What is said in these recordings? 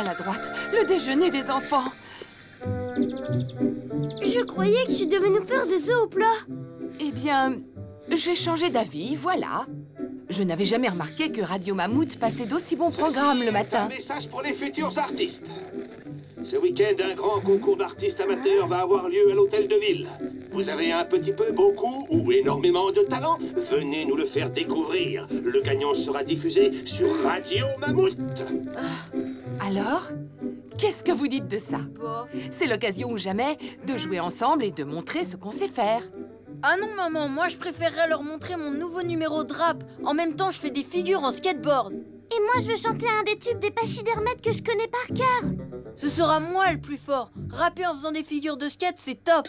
maladroite. Le déjeuner des enfants. Je croyais que tu devais nous faire des œufs au plat. Eh bien, j'ai changé d'avis, voilà. Je n'avais jamais remarqué que Radio Mammouth passait d'aussi bons programmes le matin. Un message pour les futurs artistes. Ce week-end, un grand concours d'artistes amateurs va avoir lieu à l'hôtel de ville. Vous avez un petit peu, beaucoup ou énormément de talent? Venez nous le faire découvrir. Le gagnant sera diffusé sur Radio Mammouth. Alors, qu'est-ce que vous dites de ça? C'est l'occasion ou jamais de jouer ensemble et de montrer ce qu'on sait faire. Ah non, maman, moi je préférerais leur montrer mon nouveau numéro de rap. En même temps, je fais des figures en skateboard. Et moi, je veux chanter un des tubes des pachydermètres que je connais par cœur. Ce sera moi le plus fort. Rapper en faisant des figures de skate, c'est top.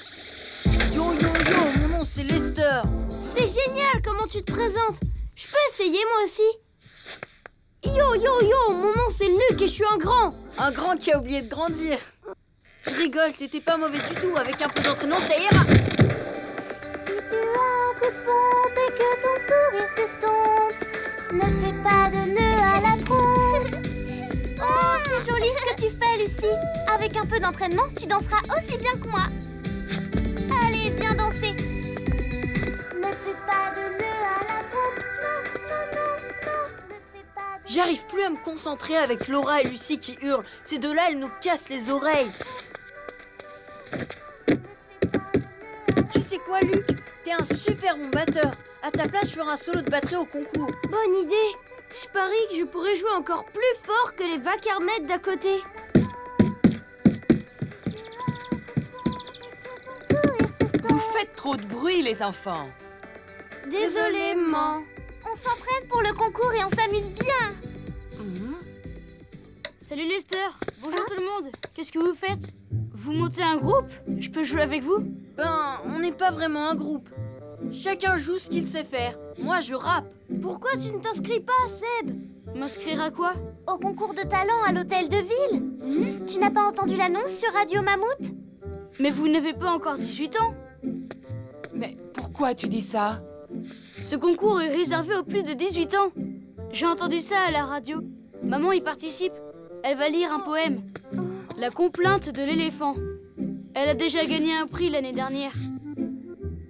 Yo, yo, yo, mon nom c'est Lester. C'est génial comment tu te présentes. Je peux essayer moi aussi. Yo, yo, yo, mon nom c'est Luc et je suis un grand. Un grand qui a oublié de grandir. Je rigole, t'étais pas mauvais du tout. Avec un peu d'entraînement, ça ira. Si tu as un coup de pompe et que ton sourire s'estompe, ne te fais pas de nœud à la trompe. Oh, c'est joli ce que tu fais, Lucie. Avec un peu d'entraînement, tu danseras aussi bien que moi. Allez, viens danser. Ne te fais pas de nœud à la trompe. Non, non, non, non. Ne te fais pas de... J'arrive plus à me concentrer avec Laura et Lucie qui hurlent. Ces deux-là, elles nous cassent les oreilles. Tu sais quoi, Luc? T'es un super bon batteur. À ta place, je ferai un solo de batterie au concours. Bonne idée. Je parie que je pourrais jouer encore plus fort que les vacarmettes d'à côté. Vous faites trop de bruit, les enfants. Désolée, maman. On s'entraîne pour le concours et on s'amuse bien. Salut Lester. Bonjour tout le monde. Qu'est-ce que vous faites? Vous montez un groupe? Je peux jouer avec vous? Ben, on n'est pas vraiment un groupe. Chacun joue ce qu'il sait faire. Moi, je rappe. Pourquoi tu ne t'inscris pas, Seb? M'inscrire à quoi? Au concours de talent à l'hôtel de ville. Tu n'as pas entendu l'annonce sur Radio Mammouth? Mais vous n'avez pas encore 18 ans. Mais pourquoi tu dis ça? Ce concours est réservé aux plus de 18 ans. J'ai entendu ça à la radio. Maman y participe. Elle va lire un poème. La complainte de l'éléphant. Elle a déjà gagné un prix l'année dernière.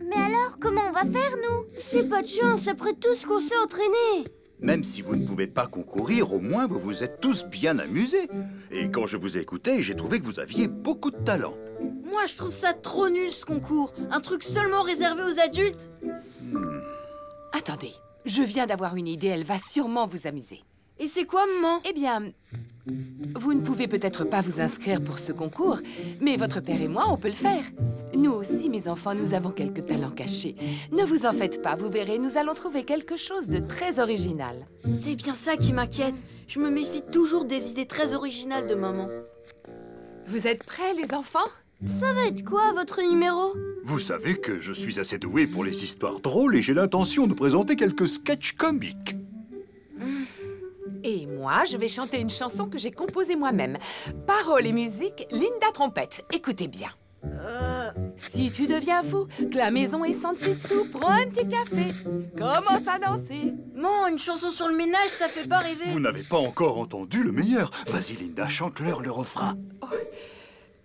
Mais alors, comment on va faire, nous? C'est pas de chance, après tout ce qu'on s'est entraîné. Même si vous ne pouvez pas concourir, au moins vous vous êtes tous bien amusés. Et quand je vous ai écouté, j'ai trouvé que vous aviez beaucoup de talent. Moi, je trouve ça trop nul, ce concours. Un truc seulement réservé aux adultes. Attendez, je viens d'avoir une idée, elle va sûrement vous amuser. Et c'est quoi, maman? Eh bien, vous ne pouvez peut-être pas vous inscrire pour ce concours, mais votre père et moi, on peut le faire. Nous aussi, mes enfants, nous avons quelques talents cachés. Ne vous en faites pas, vous verrez, nous allons trouver quelque chose de très original. C'est bien ça qui m'inquiète. Je me méfie toujours des idées très originales de maman. Vous êtes prêts, les enfants? Ça va être quoi, votre numéro? Vous savez que je suis assez doué pour les histoires drôles et j'ai l'intention de présenter quelques sketchs comiques. Et moi, je vais chanter une chanson que j'ai composée moi-même. Paroles et musique, Linda Trompette. Écoutez bien. Si tu deviens fou, que la maison est sans dessus, prends un petit café, commence à danser. Maman, une chanson sur le ménage, ça fait pas rêver. Vous n'avez pas encore entendu le meilleur. Vas-y, Linda, chante-leur le refrain.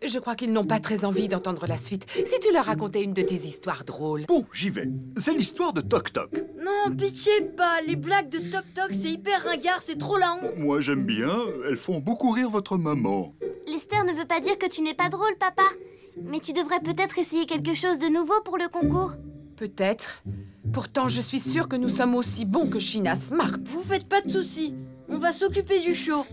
Je crois qu'ils n'ont pas très envie d'entendre la suite. Si tu leur racontais une de tes histoires drôles. Bon, j'y vais. C'est l'histoire de Toc Toc. Non, pitié pas. Les blagues de Toc Toc, c'est hyper ringard, c'est trop la honte. Moi, j'aime bien. Elles font beaucoup rire votre maman. Lester ne veut pas dire que tu n'es pas drôle, papa. Mais tu devrais peut-être essayer quelque chose de nouveau pour le concours. Peut-être. Pourtant, je suis sûre que nous sommes aussi bons que China Smart. Vous faites pas de soucis. On va s'occuper du show.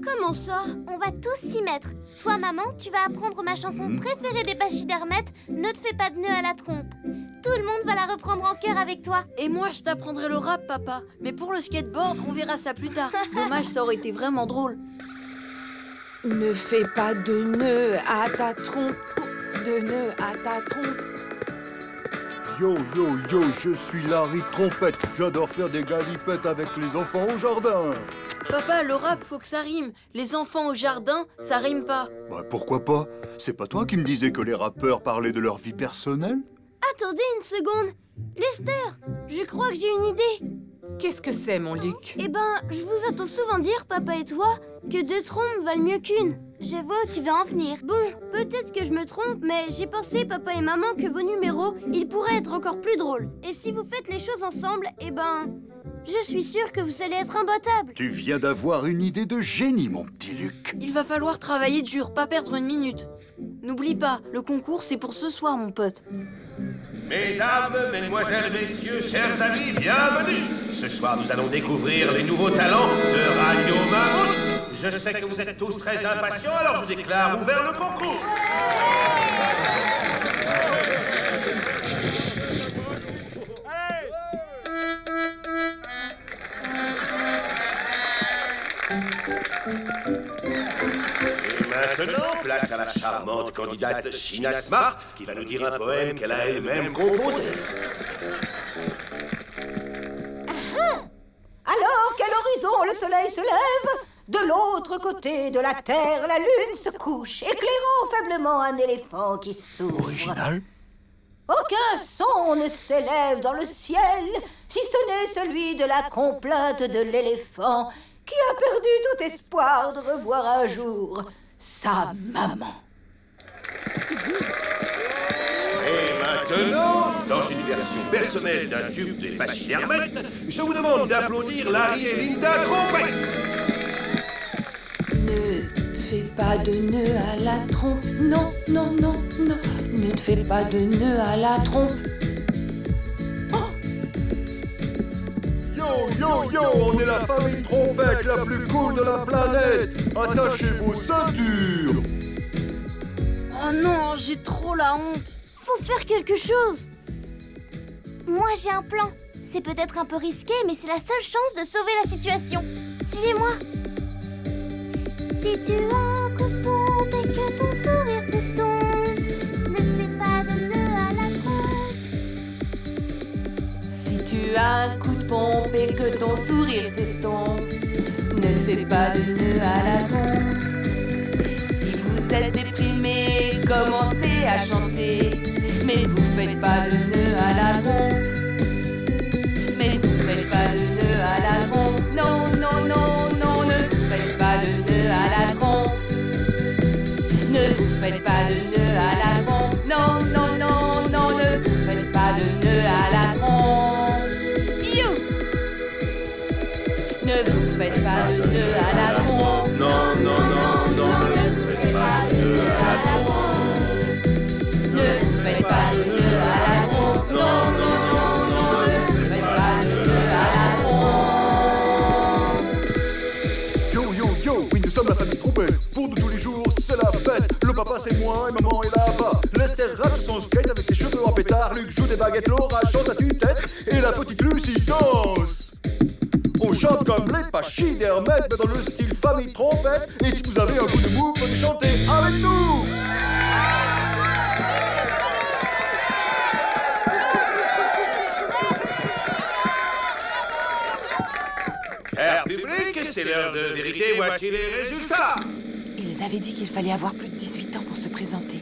Comment ça? On va tous s'y mettre. Toi, maman, tu vas apprendre ma chanson préférée des pachydermètres, Ne te fais pas de nœud à la trompe. Tout le monde va la reprendre en chœur avec toi. Et moi, je t'apprendrai le rap, papa. Mais pour le skateboard, on verra ça plus tard. Dommage, ça aurait été vraiment drôle. Ne fais pas de nœud à ta trompe. De nœud à ta trompe. Yo, yo, yo, je suis Larry Trompette. J'adore faire des galipettes avec les enfants au jardin. Papa, le rap, faut que ça rime. Les enfants au jardin, ça rime pas. Bah, pourquoi pas? C'est pas toi qui me disais que les rappeurs parlaient de leur vie personnelle? Attendez une seconde. Lester, je crois que j'ai une idée. Qu'est-ce que c'est, mon Luc? Eh ben, je vous entends souvent dire, papa et toi, que 2 trompes valent mieux qu'une. Je vois où tu veux en venir. Bon, peut-être que je me trompe, mais j'ai pensé, papa et maman, que vos numéros, ils pourraient être encore plus drôles. Et si vous faites les choses ensemble, eh ben... je suis sûre que vous allez être imbattables. Tu viens d'avoir une idée de génie, mon petit Luc. Il va falloir travailler dur, pas perdre une minute. N'oublie pas, le concours, c'est pour ce soir, mon pote. Mesdames, mesdemoiselles, messieurs, chers amis, bienvenue. Ce soir, nous allons découvrir les nouveaux talents de Radio Mammouth. Je sais que vous êtes tous très impatients, alors je vous déclare ouvert le concours. Et maintenant, place à la charmante candidate China Smart, qui va nous dire un poème qu'elle a elle-même composé. Alors qu'à l'horizon le soleil se lève, de l'autre côté de la terre la lune se couche, éclairant faiblement un éléphant qui souffre. Original. Aucun son ne s'élève dans le ciel, si ce n'est celui de la complainte de l'éléphant qui a perdu tout espoir de revoir un jour sa maman. Et maintenant, dans une version personnelle d'un tube des machines Hermès, je vous demande d'applaudir Larry et Linda Trompette. Ne te fais pas de nœud à la trompe. Non, non, non, non. Ne te fais pas de nœud à la trompe. Yo, yo, yo, on est la famille Trompette la plus cool de la planète. Attachez vos ceintures. Oh non, j'ai trop la honte. Faut faire quelque chose. Moi, j'ai un plan. C'est peut-être un peu risqué, mais c'est la seule chance de sauver la situation. Suivez-moi. Si tu as un coup de pompe et que ton sourire s'estompe, ne te fais pas de nœud à la trompe. Si tu as un coup de pompe et que ton sourire s'estompe, ne te fais pas de nœud à la trompe. Si vous êtes déprimé, commencez à chanter, mais vous faites pas de nœud à la trompe. Mais vous faites pas de nœud à la trompe. Non, non, non, non, ne vous faites pas de nœud à la trompe. Ne vous faites pas de nœud à la trompe. Non, non, non, non, ne vous faites pas de nœud à la trompe. You! Ne vous faites pas de nœud à la trompe. Non, non, non, non, ne vous faites pas de nœud à la trompe. Ne vous faites pas de nœud à la trompe. Non, non, non, non, ne vous faites pas de nœud à la trompe. Yo, yo, yo, oui, nous sommes la famille Trompette. Pour nous tous les jours, c'est la fête. Le papa, c'est moi et maman est là-bas. Lester rappe son skate avec ses cheveux en pétard. Luc joue des baguettes, Laura chante à tue-tête. Et la petite Lucie danse. On chante comme les Pachis d'Hermès, mais dans le style famille Trompette. Et si vous avez un coup de mou, venez chanter avec nous. Cher public, c'est l'heure de vérité, voici les résultats. Ils avaient dit qu'il fallait avoir plus de 18 ans pour se présenter.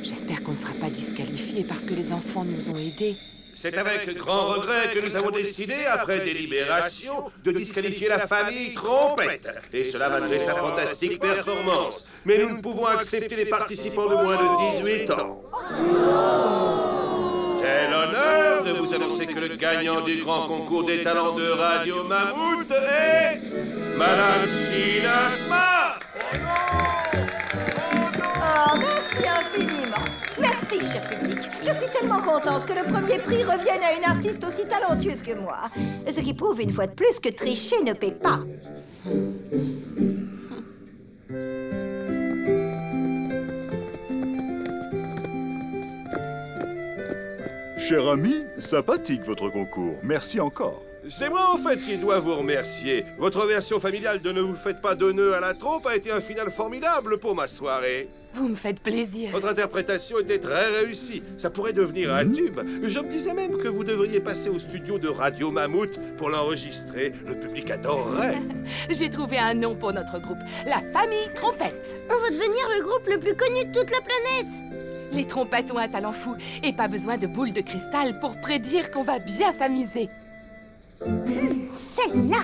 J'espère qu'on ne sera pas disqualifiés parce que les enfants nous ont aidés. C'est avec grand regret que nous avons décidé, après délibération, de disqualifier la famille Trompette. Et cela malgré sa fantastique performance. Mais nous ne pouvons accepter les participants de moins de 18 ans. J'ai l'honneur de vous annoncer que le gagnant du grand concours des talents de Radio Mammouth est... Madame China Smart. Oh, merci infiniment. Merci, cher public. Je suis tellement contente que le premier prix revienne à une artiste aussi talentueuse que moi. Ce qui prouve une fois de plus que tricher ne paie pas. Cher ami, sympathique votre concours. Merci encore. C'est moi, en fait, qui dois vous remercier. Votre version familiale de Ne vous faites pas de nœud à la trompe a été un final formidable pour ma soirée. Vous me faites plaisir. Votre interprétation était très réussie. Ça pourrait devenir un tube. Je me disais même que vous devriez passer au studio de Radio Mammouth pour l'enregistrer. Le public adorerait. J'ai trouvé un nom pour notre groupe. La famille Trompette. On va devenir le groupe le plus connu de toute la planète. Les trompettes ont un talent fou et pas besoin de boules de cristal pour prédire qu'on va bien s'amuser. Celle-là.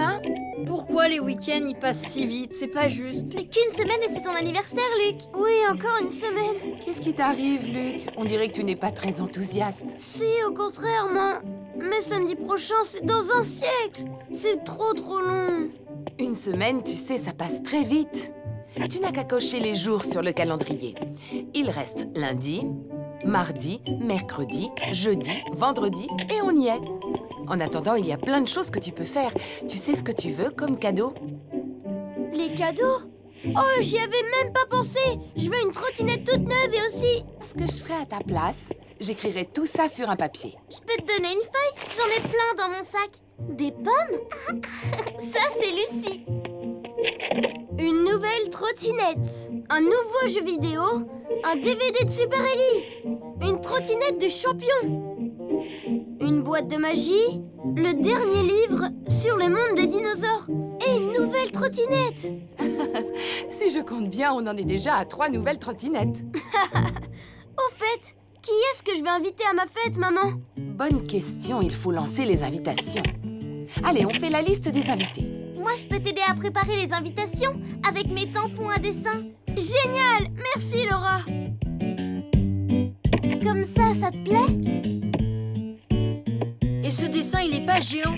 main? Pourquoi les week-ends ils passent si vite? C'est pas juste. Plus qu'une semaine et c'est ton anniversaire, Luc. Oui, encore une semaine. Qu'est-ce qui t'arrive, Luc? On dirait que tu n'es pas très enthousiaste. Si, au contraire, mais samedi prochain, c'est dans un siècle. C'est trop long. Une semaine, tu sais, ça passe très vite. Tu n'as qu'à cocher les jours sur le calendrier. Il reste lundi, mardi, mercredi, jeudi, vendredi et on y est. En attendant, il y a plein de choses que tu peux faire. Tu sais ce que tu veux comme cadeau? Les cadeaux? Oh, j'y avais même pas pensé. Je veux une trottinette toute neuve et aussi... Ce que je ferai à ta place, j'écrirai tout ça sur un papier. Je peux te donner une feuille? J'en ai plein dans mon sac. Des pommes? Ça, c'est Lucie. Une nouvelle trottinette. Un nouveau jeu vidéo. Un DVD de Super Ellie. Une trottinette de champion. Une boîte de magie. Le dernier livre sur le monde des dinosaures. Et une nouvelle trottinette. Si je compte bien, on en est déjà à 3 nouvelles trottinettes. Au fait, qui est-ce que je vais inviter à ma fête, maman? Bonne question, il faut lancer les invitations. Allez, on fait la liste des invités. Moi, je peux t'aider à préparer les invitations avec mes tampons à dessin. Génial! Merci, Laura. Comme ça te plaît? Et ce dessin, il est pas géant.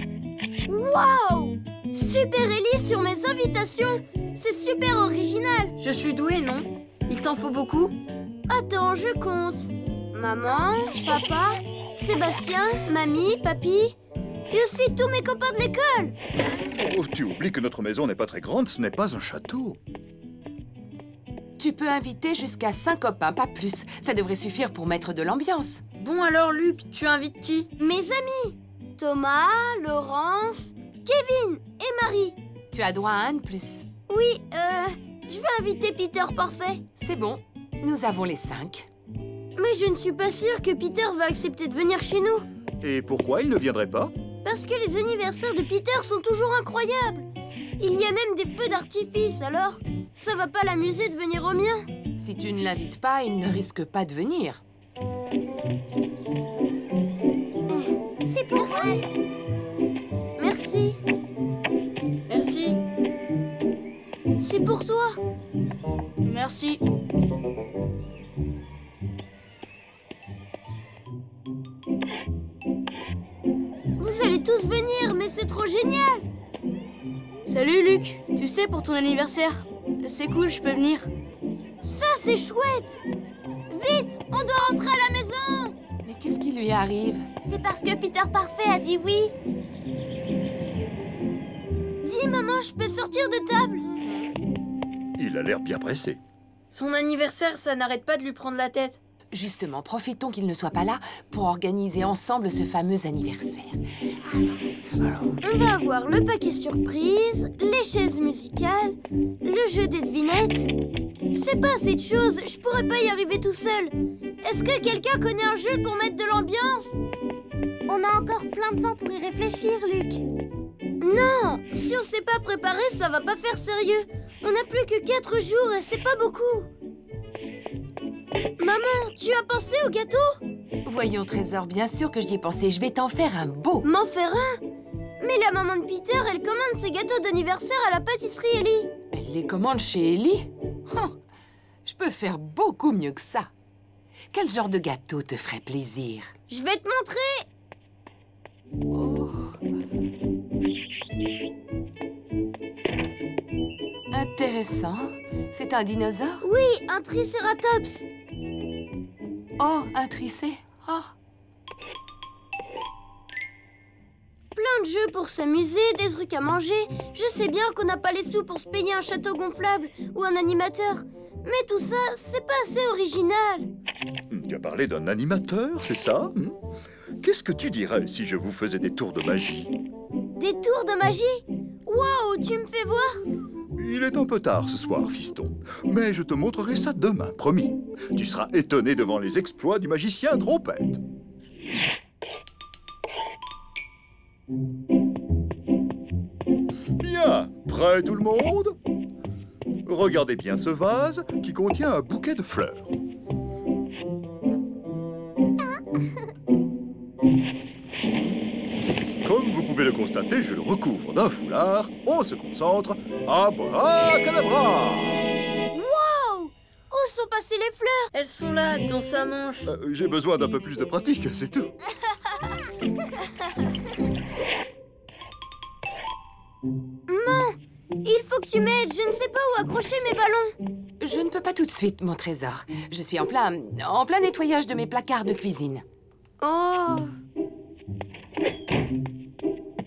Waouh! Super Ellie sur mes invitations. C'est super original. Je suis douée, non? Il t'en faut beaucoup? Attends, je compte. Maman, papa, Sébastien, mamie, papy... Et aussi tous mes copains de l'école. Oh, tu oublies que notre maison n'est pas très grande, ce n'est pas un château. Tu peux inviter jusqu'à 5 copains, pas plus. Ça devrait suffire pour mettre de l'ambiance. Bon alors, Luc, tu invites qui? Mes amis. Thomas, Laurence, Kevin et Marie. Tu as droit à un de plus. Oui, je vais inviter Peter Parfait. C'est bon, nous avons les 5. Mais je ne suis pas sûre que Peter va accepter de venir chez nous. Et pourquoi il ne viendrait pas? Parce que les anniversaires de Peter sont toujours incroyables. Il y a même des feux d'artifice, alors ça va pas l'amuser de venir au mien. Si tu ne l'invites pas, il ne risque pas de venir. C'est pour moi. Merci. Merci. C'est pour toi. Merci. Vous allez tous venir, mais c'est trop génial. Salut Luc, tu sais pour ton anniversaire, c'est cool, je peux venir. Ça, c'est chouette. Vite, on doit rentrer à la maison. Mais qu'est-ce qui lui arrive? C'est parce que Peter Parfait a dit oui. Dis, maman, je peux sortir de table? Il a l'air bien pressé. Son anniversaire, ça n'arrête pas de lui prendre la tête. Justement, profitons qu'il ne soit pas là pour organiser ensemble ce fameux anniversaire. On va avoir le paquet surprise, les chaises musicales, le jeu des devinettes. C'est pas assez de choses, je pourrais pas y arriver tout seul. Est-ce que quelqu'un connaît un jeu pour mettre de l'ambiance? On a encore plein de temps pour y réfléchir, Luc. Non, si on s'est pas préparé, ça va pas faire sérieux. On n'a plus que 4 jours et c'est pas beaucoup. Maman, tu as pensé au gâteau? Voyons, Trésor, bien sûr que j'y ai pensé. Je vais t'en faire un beau. M'en faire un? Mais la maman de Peter, elle commande ses gâteaux d'anniversaire à la pâtisserie Ellie. Elle les commande chez Ellie? Je peux faire beaucoup mieux que ça. Quel genre de gâteau te ferait plaisir? Je vais te montrer. Oh. Intéressant. C'est un dinosaure? Oui, un tricératops. Oh, un tricé. Oh. Plein de jeux pour s'amuser, des trucs à manger. Je sais bien qu'on n'a pas les sous pour se payer un château gonflable ou un animateur. Mais tout ça, c'est pas assez original. Tu as parlé d'un animateur, c'est ça? Qu'est-ce que tu dirais si je vous faisais des tours de magie? Des tours de magie? Waouh, tu me fais voir? Il est un peu tard ce soir, fiston. Mais je te montrerai ça demain, promis. Tu seras étonné devant les exploits du magicien Trompette. Bien, prêt tout le monde? Regardez bien ce vase qui contient un bouquet de fleurs. Comme vous pouvez le constaté, je le recouvre d'un foulard. On se concentre. Abracadabra! Wow! Où sont passées les fleurs? Elles sont là, dans sa manche. J'ai besoin d'un peu plus de pratique, c'est tout. Maman, il faut que tu m'aides. Je ne sais pas où accrocher mes ballons. Je ne peux pas tout de suite, mon trésor. Je suis en plein nettoyage de mes placards de cuisine. Oh!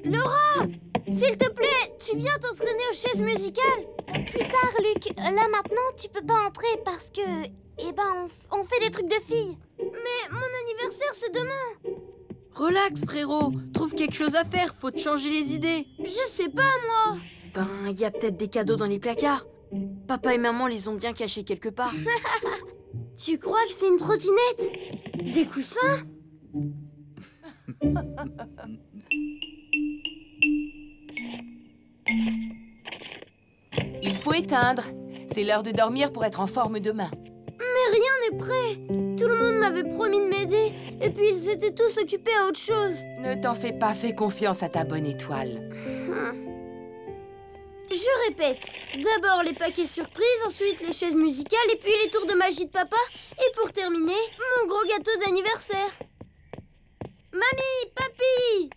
Laura! S'il te plaît, tu viens t'entraîner aux chaises musicales? Plus tard, Luc. Là, maintenant, tu peux pas entrer parce que... on fait des trucs de filles. Mais mon anniversaire, c'est demain. Relax, frérot. Trouve quelque chose à faire. Faut te changer les idées. Je sais pas, moi. Ben, il y a peut-être des cadeaux dans les placards. Papa et maman les ont bien cachés quelque part. Tu crois que c'est une trottinette? Des coussins? Il faut éteindre. C'est l'heure de dormir pour être en forme demain. Mais rien n'est prêt. Tout le monde m'avait promis de m'aider. Et puis ils étaient tous occupés à autre chose. Ne t'en fais pas, fais confiance à ta bonne étoile. Je répète. D'abord les paquets surprises, ensuite les chaises musicales, et puis les tours de magie de papa. Et pour terminer, mon gros gâteau d'anniversaire. Mamie, papy!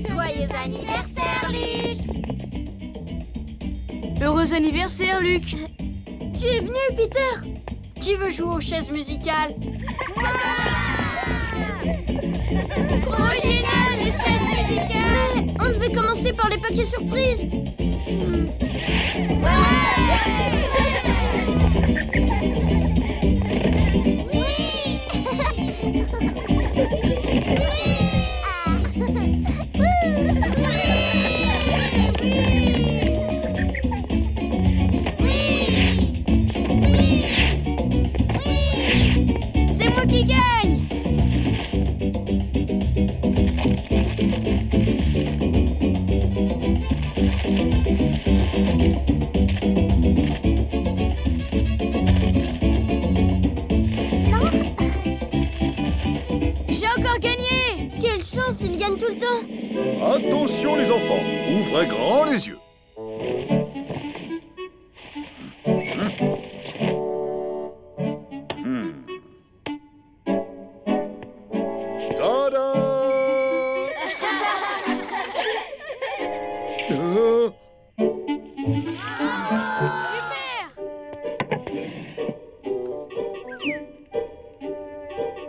Joyeux anniversaire, Luc! Heureux anniversaire, Luc! Tu es venu, Peter? Qui veut jouer aux chaises musicales? Trop génial, les chaises musicales! Mais on devait commencer par les paquets surprises. C'est moi qui gagne! J'ai encore gagné! Quelle chance, il gagne tout le temps! Attention les enfants, ouvrez grand les yeux. Tada!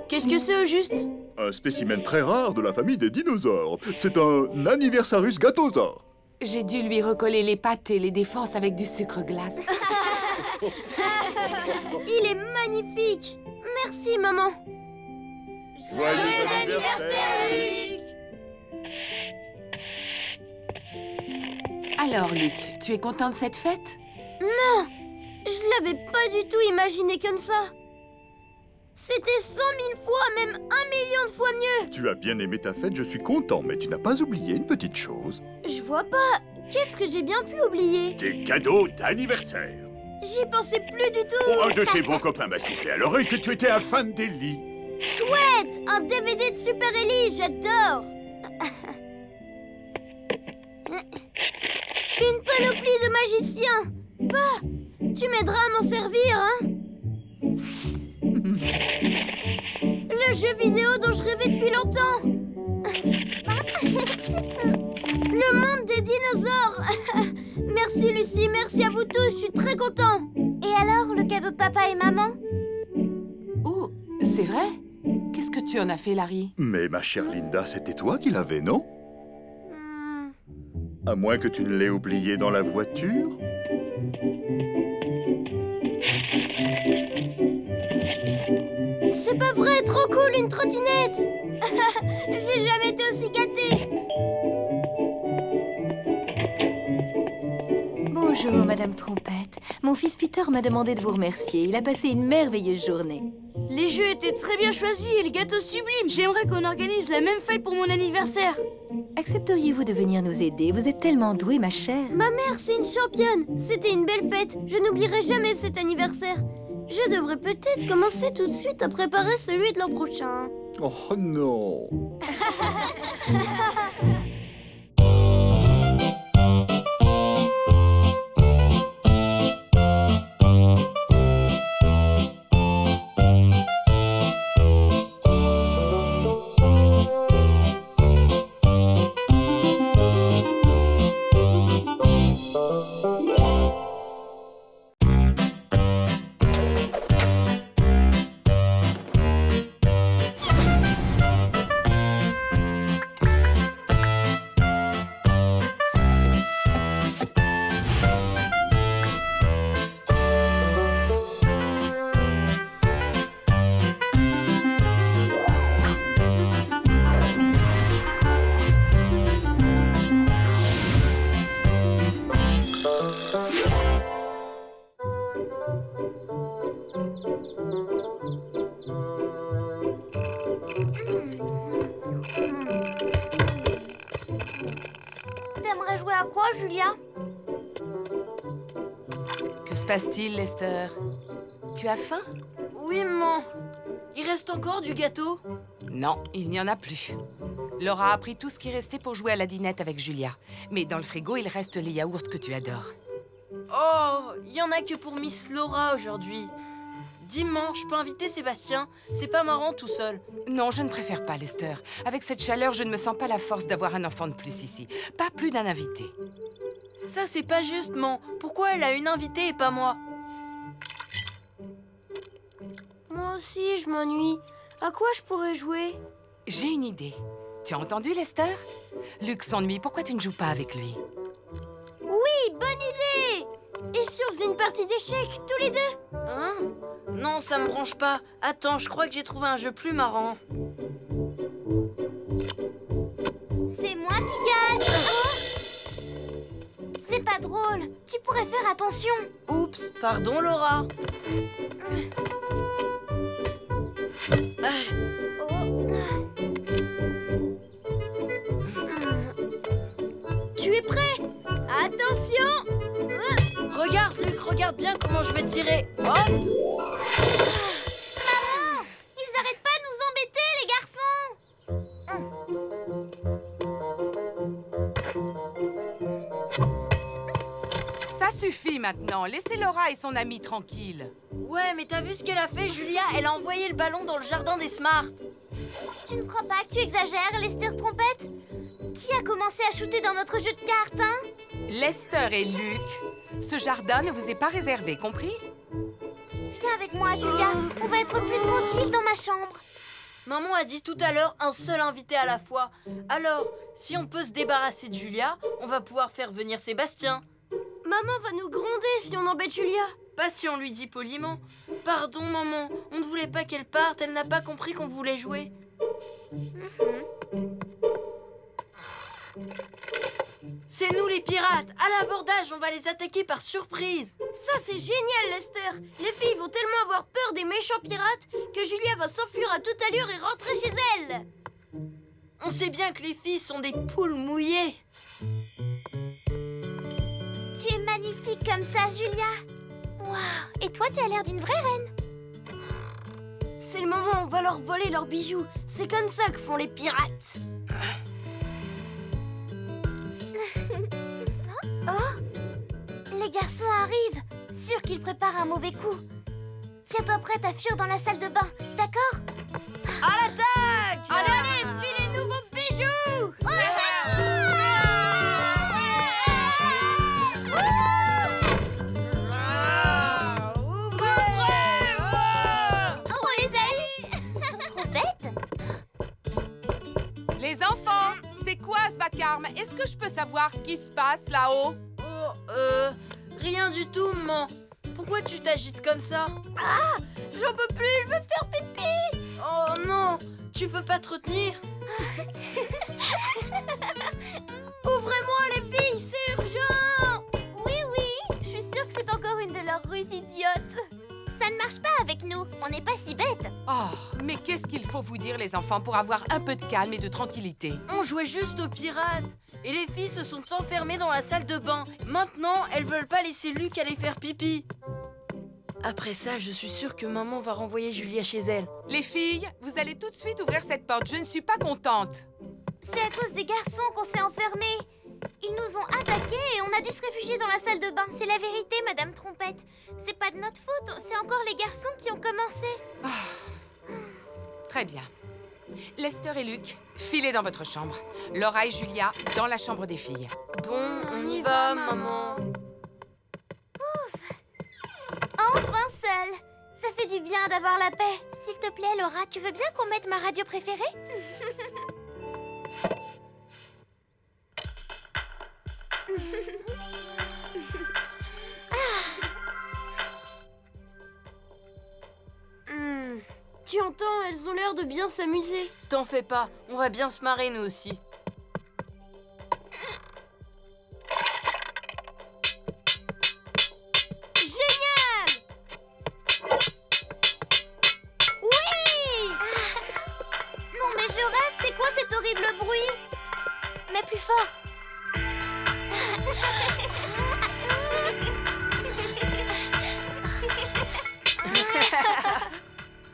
Qu'est-ce que c'est au juste? Un spécimen très rare de la famille des dinosaures. C'est un Anniversarus gatosaure. J'ai dû lui recoller les pattes et les défenses avec du sucre glace. Il est magnifique! Merci, maman! Joyeux anniversaire, Luc! Alors, Luc, tu es content de cette fête? Non! Je l'avais pas du tout imaginé comme ça! C'était 100 000 fois, même 1 million de fois mieux! Tu as bien aimé ta fête, je suis content, mais tu n'as pas oublié une petite chose. Je vois pas. Qu'est-ce que j'ai bien pu oublier? Tes cadeaux d'anniversaire. J'y pensais plus du tout! Oh, un de tes bons copains m'a sifflé à l'oreille que tu étais un fan d'Ellie. Chouette! Un DVD de Super Ellie, j'adore! Une panoplie de magiciens! Bah, tu m'aideras à m'en servir, hein? Le jeu vidéo dont je rêvais depuis longtemps! Le monde des dinosaures! Merci Lucie, merci à vous tous, je suis très content! Et alors, le cadeau de papa et maman? Oh, c'est vrai? Qu'est-ce que tu en as fait, Larry? Mais ma chère Linda, c'était toi qui l'avais, non? À moins que tu ne l'aies oublié dans la voiture? C'est pas vrai, trop cool, une trottinette! J'ai jamais été aussi gâtée! Bonjour, Madame Trompette. Mon fils Peter m'a demandé de vous remercier. Il a passé une merveilleuse journée. Les jeux étaient très bien choisis et le gâteau sublime. J'aimerais qu'on organise la même fête pour mon anniversaire. Accepteriez-vous de venir nous aider? Vous êtes tellement douée, ma chère. Ma mère, c'est une championne! C'était une belle fête! Je n'oublierai jamais cet anniversaire! Je devrais peut-être commencer tout de suite à préparer celui de l'an prochain. Oh non. T'aimerais jouer à quoi, Julia? Que se passe-t-il, Lester? Tu as faim? Oui, maman. Il reste encore du gâteau? Non, il n'y en a plus. Laura a pris tout ce qui restait pour jouer à la dinette avec Julia. Mais dans le frigo, il reste les yaourts que tu adores. Oh, il y en a que pour Miss Laura aujourd'hui. Dimanche, je peux inviter Sébastien. C'est pas marrant tout seul. Non, je ne préfère pas, Lester. Avec cette chaleur, je ne me sens pas la force d'avoir un enfant de plus ici. Pas plus d'un invité. Ça, c'est pas juste, maman. Pourquoi elle a une invitée et pas moi? Moi aussi, je m'ennuie. À quoi je pourrais jouer? J'ai une idée. Tu as entendu, Lester? Luc s'ennuie. Pourquoi tu ne joues pas avec lui? Oui, bonne idée! Et si on faisait une partie d'échecs, tous les deux? Hein? Non, ça me branche pas. Attends, je crois que j'ai trouvé un jeu plus marrant. C'est moi qui gagne! C'est pas drôle. Tu pourrais faire attention. Oups, pardon Laura. Tu es prêt? Attention! Regarde, Luc, regarde bien comment je vais tirer. Hop! Maman! Ils arrêtent pas de nous embêter, les garçons! Ça suffit maintenant. Laissez Laura et son amie tranquilles. Ouais, mais t'as vu ce qu'elle a fait, Julia? Elle a envoyé le ballon dans le jardin des Smart. Tu ne crois pas que tu exagères, Lester Trompette? Qui a commencé à shooter dans notre jeu de cartes, hein? Lester et Luc, ce jardin ne vous est pas réservé, compris? Viens avec moi, Julia. On va être plus tranquille dans ma chambre. Maman a dit tout à l'heure un seul invité à la fois. Alors, si on peut se débarrasser de Julia, on va pouvoir faire venir Sébastien. Maman va nous gronder si on embête Julia. Pas si on lui dit poliment. Pardon, maman, on ne voulait pas qu'elle parte, elle n'a pas compris qu'on voulait jouer. C'est nous les pirates. À l'abordage, on va les attaquer par surprise. Ça, c'est génial, Lester. Les filles vont tellement avoir peur des méchants pirates que Julia va s'enfuir à toute allure et rentrer chez elle. On sait bien que les filles sont des poules mouillées. Tu es magnifique comme ça, Julia. Waouh, et toi, tu as l'air d'une vraie reine. C'est le moment où on va leur voler leurs bijoux. C'est comme ça que font les pirates. Oh, les garçons arrivent. Sûr qu'ils préparent un mauvais coup. Tiens-toi prête à fuir dans la salle de bain, d'accord? À l'attaque! Allez, filez-nous vos bijoux! On les a eus! Ils sont trop bêtes! Les enfants, c'est quoi ce vacarme? Est-ce que je peux savoir ce qui se passe là-haut? Oh, rien du tout, maman. Pourquoi tu t'agites comme ça? Ah! J'en peux plus, je veux faire pipi! Oh non, tu peux pas te retenir? Ouvrez-moi les filles, c'est urgent! Oui, je suis sûre que c'est encore une de leurs ruses idiotes. Ça ne marche pas avec nous, on n'est pas si bêtes. Oh, mais qu'est-ce qu'il faut vous dire, les enfants, pour avoir un peu de calme et de tranquillité? On jouait juste aux pirates. Et les filles se sont enfermées dans la salle de bain. Maintenant, elles veulent pas laisser Luc aller faire pipi. Après ça, je suis sûre que maman va renvoyer Julia chez elle. Les filles, vous allez tout de suite ouvrir cette porte. Je ne suis pas contente. C'est à cause des garçons qu'on s'est enfermés. Ils nous ont attaqués et on a dû se réfugier dans la salle de bain. C'est la vérité, Madame Trompette. C'est pas de notre faute, c'est encore les garçons qui ont commencé. Très bien. Lester et Luc, filez dans votre chambre. Laura et Julia, dans la chambre des filles. Bon, on y va, maman. Enfin seul. Ça fait du bien d'avoir la paix. S'il te plaît, Laura, tu veux bien qu'on mette ma radio préférée? Tu entends, elles ont l'air de bien s'amuser. T'en fais pas, on va bien se marrer nous aussi. Génial! Oui! Non mais je rêve, c'est quoi cet horrible bruit? Mais plus fort.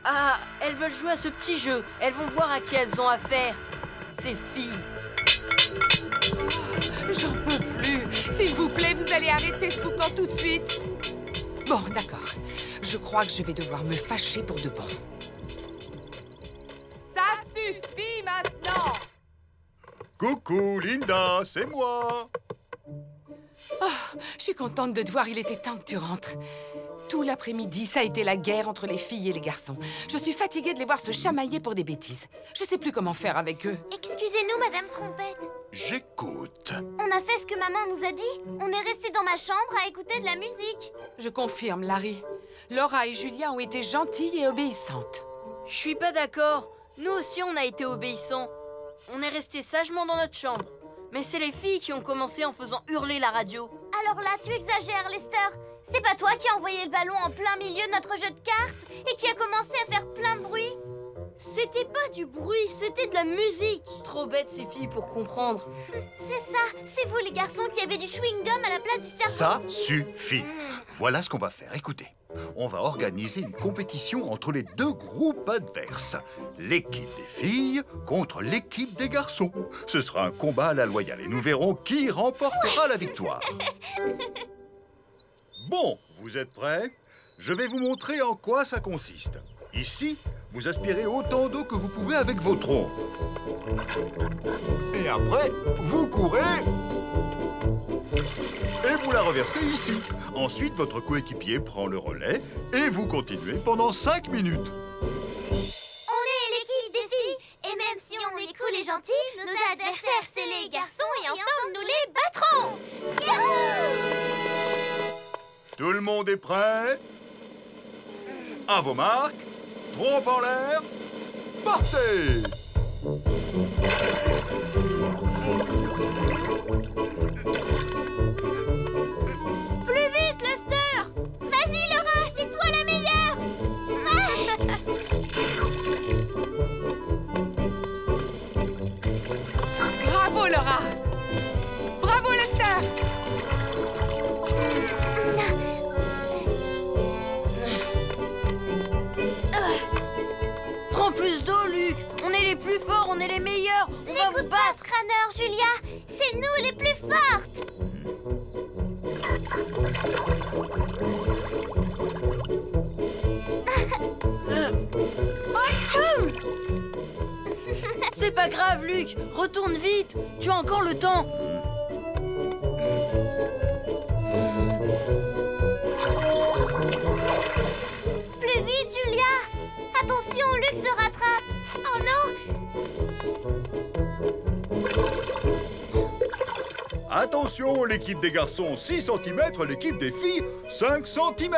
Ah, elles veulent jouer à ce petit jeu. Elles vont voir à qui elles ont affaire. Ces filles. J'en peux plus. S'il vous plaît, vous allez arrêter ce boucan tout de suite. Bon, d'accord. Je crois que je vais devoir me fâcher pour de bon. Ça suffit maintenant! Coucou, Linda, c'est moi. Je suis contente de te voir, il était temps que tu rentres. Tout l'après-midi, ça a été la guerre entre les filles et les garçons. Je suis fatiguée de les voir se chamailler pour des bêtises. Je sais plus comment faire avec eux. Excusez-nous, Madame Trompette. J'écoute. On a fait ce que maman nous a dit. On est resté dans ma chambre à écouter de la musique. Je confirme, Larry. Laura et Julia ont été gentilles et obéissantes. Je suis pas d'accord. Nous aussi, on a été obéissants. On est restés sagement dans notre chambre. Mais c'est les filles qui ont commencé en faisant hurler la radio. Alors là, tu exagères, Lester. C'est pas toi qui as envoyé le ballon en plein milieu de notre jeu de cartes et qui a commencé à faire plein de bruit? C'était pas du bruit, c'était de la musique. Trop bêtes ces filles pour comprendre. C'est ça, c'est vous les garçons qui avez du chewing-gum à la place du serpent. Ça suffit. Voilà ce qu'on va faire. Écoutez, on va organiser une compétition entre les deux groupes adverses. L'équipe des filles contre l'équipe des garçons. Ce sera un combat à la loyale et nous verrons qui remportera la victoire. Bon, vous êtes prêts? Je vais vous montrer en quoi ça consiste. Ici, vous aspirez autant d'eau que vous pouvez avec vos troncs. Et après, vous courez et vous la reversez ici. Ensuite, votre coéquipier prend le relais et vous continuez pendant 5 minutes. On est l'équipe des filles, et même si on est cool et gentils, nos adversaires, c'est les garçons, et ensemble, nous les battrons. Tout le monde est prêt? À vos marques, trompe en l'air, partez! Plus vite, Lester! Vas-y, Laura, c'est toi la meilleure. Bravo, Laura! Bravo, Lester! Prends plus d'eau, Luc. On est les plus forts, on est les meilleurs. On va vous battre. Cranner, Julia, c'est nous les plus fortes! C'est pas grave, Luc. Retourne vite. Tu as encore le temps. Plus vite, Julia! Attention, Luc te rattrape! Oh non. Attention, l'équipe des garçons 6 cm, l'équipe des filles 5 cm.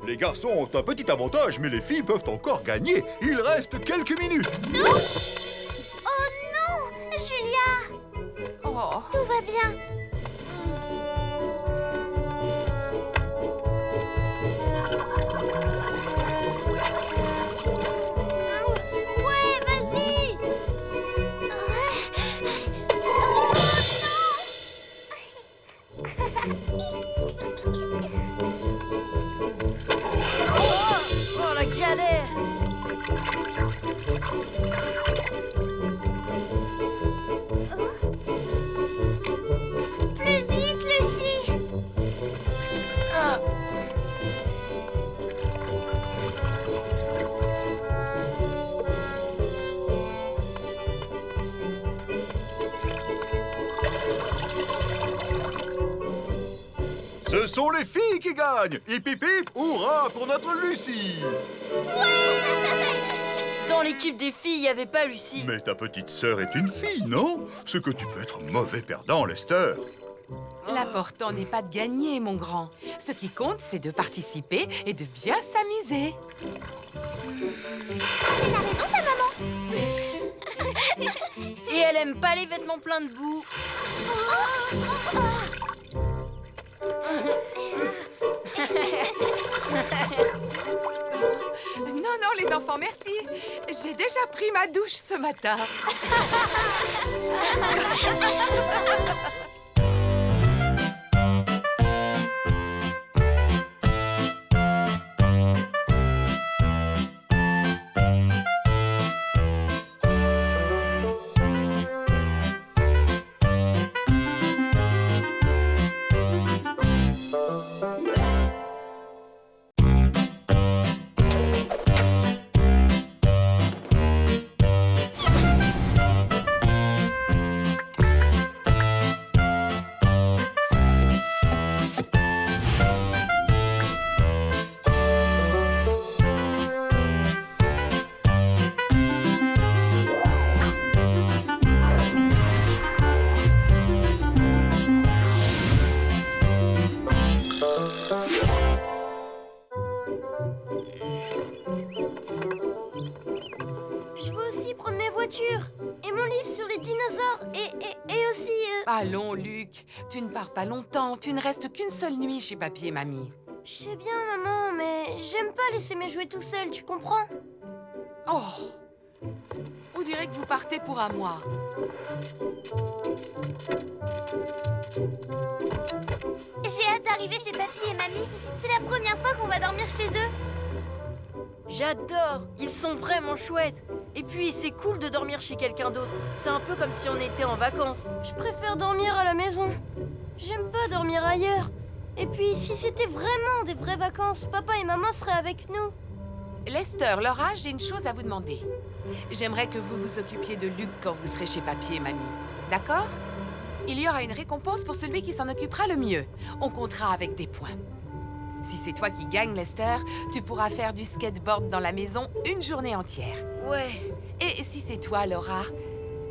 Les garçons ont un petit avantage, mais les filles peuvent encore gagner. Il reste quelques minutes. Oh non! Julia! Oh, Tout va bien. Ouais, vas-y! sont les filles qui gagnent. Hip hip hip, hurrah pour notre Lucie. Dans l'équipe des filles, il n'y avait pas Lucie. Mais ta petite sœur est une fille, non? Ce que tu peux être mauvais perdant, Lester. L'important n'est pas de gagner, mon grand. Ce qui compte, c'est de participer et de bien s'amuser. Elle a raison, ta maman. Et elle aime pas les vêtements pleins de boue. Non, non, les enfants, merci. J'ai déjà pris ma douche ce matin. Et mon livre sur les dinosaures. Et aussi... Allons, Luc. Tu ne pars pas longtemps. Tu ne restes qu'une seule nuit chez papy et mamie. Je sais bien, maman, mais j'aime pas laisser mes jouets tout seul, tu comprends? Oh! On dirait que vous partez pour un mois. J'ai hâte d'arriver chez papy et mamie. C'est la première fois qu'on va dormir chez eux. J'adore. Ils sont vraiment chouettes. Et puis, c'est cool de dormir chez quelqu'un d'autre. C'est un peu comme si on était en vacances. Je préfère dormir à la maison. J'aime pas dormir ailleurs. Et puis, si c'était vraiment des vraies vacances, papa et maman seraient avec nous. Lester, Laura, j'ai une chose à vous demander. J'aimerais que vous vous occupiez de Luc quand vous serez chez papy et mamie. D'accord? Il y aura une récompense pour celui qui s'en occupera le mieux. On comptera avec des points. Si c'est toi qui gagnes, Lester, tu pourras faire du skateboard dans la maison une journée entière. Ouais. Et si c'est toi, Laura,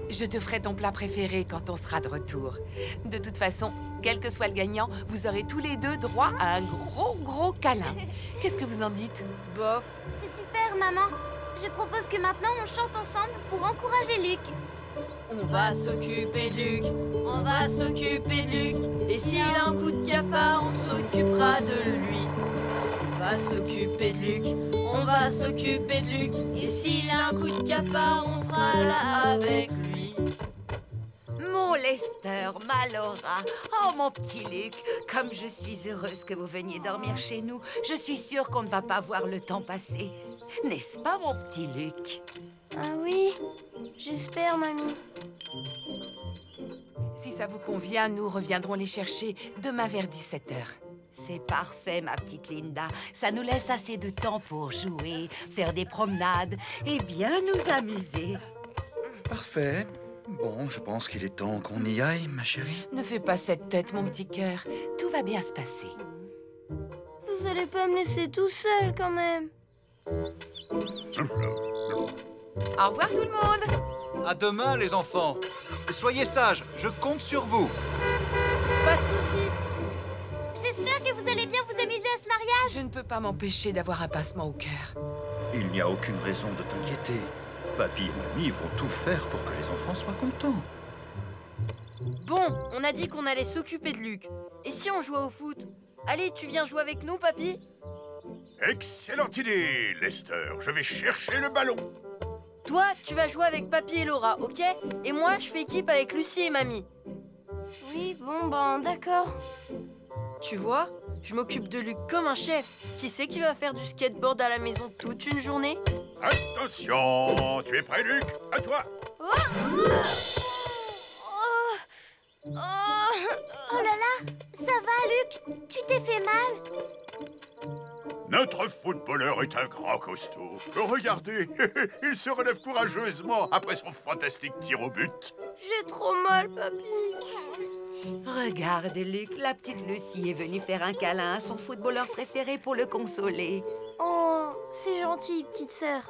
je te ferai ton plat préféré quand on sera de retour. De toute façon, quel que soit le gagnant, vous aurez tous les deux droit à un gros câlin. Qu'est-ce que vous en dites? Bof. C'est super, maman. Je propose que maintenant on chante ensemble pour encourager Luc. On va s'occuper de Luc, on va s'occuper de Luc. Et s'il a un coup de cafard, on s'occupera de lui. On va s'occuper de Luc, on va s'occuper de Luc. Et s'il a un coup de cafard, on sera là avec lui. Mon Lester, ma Laura, oh mon petit Luc, comme je suis heureuse que vous veniez dormir chez nous. Je suis sûre qu'on ne va pas voir le temps passer. N'est-ce pas, mon petit Luc? Ah oui, j'espère, mamie. Si ça vous convient, nous reviendrons les chercher demain vers 17h. C'est parfait, ma petite Linda. Ça nous laisse assez de temps pour jouer, faire des promenades et bien nous amuser. Parfait. Bon, je pense qu'il est temps qu'on y aille, ma chérie. Ne fais pas cette tête, mon petit cœur. Tout va bien se passer. Vous allez pas me laisser tout seul, quand même. Au revoir, tout le monde! À demain, les enfants. Soyez sages, je compte sur vous. Pas de soucis. J'espère que vous allez bien vous amuser à ce mariage. Je ne peux pas m'empêcher d'avoir un pincement au cœur. Il n'y a aucune raison de t'inquiéter. Papy et mamie vont tout faire pour que les enfants soient contents. Bon, on a dit qu'on allait s'occuper de Luc. Et si on jouait au foot? Allez, tu viens jouer avec nous, papy? Excellente idée, Lester. Je vais chercher le ballon. Toi, tu vas jouer avec papy et Laura, ok? Et moi, je fais équipe avec Lucie et mamie. Oui, bon, ben, d'accord. Tu vois, je m'occupe de Luc comme un chef. Qui c'est qui va faire du skateboard à la maison toute une journée? Attention, tu es prêt, Luc? À toi. Oh là là, ça va, Luc? Tu t'es fait mal? Notre footballeur est un grand costaud. Regardez, il se relève courageusement après son fantastique tir au but. J'ai trop mal, papy. Regarde, Luc, la petite Lucie est venue faire un câlin à son footballeur préféré pour le consoler. Oh, c'est gentil, petite sœur.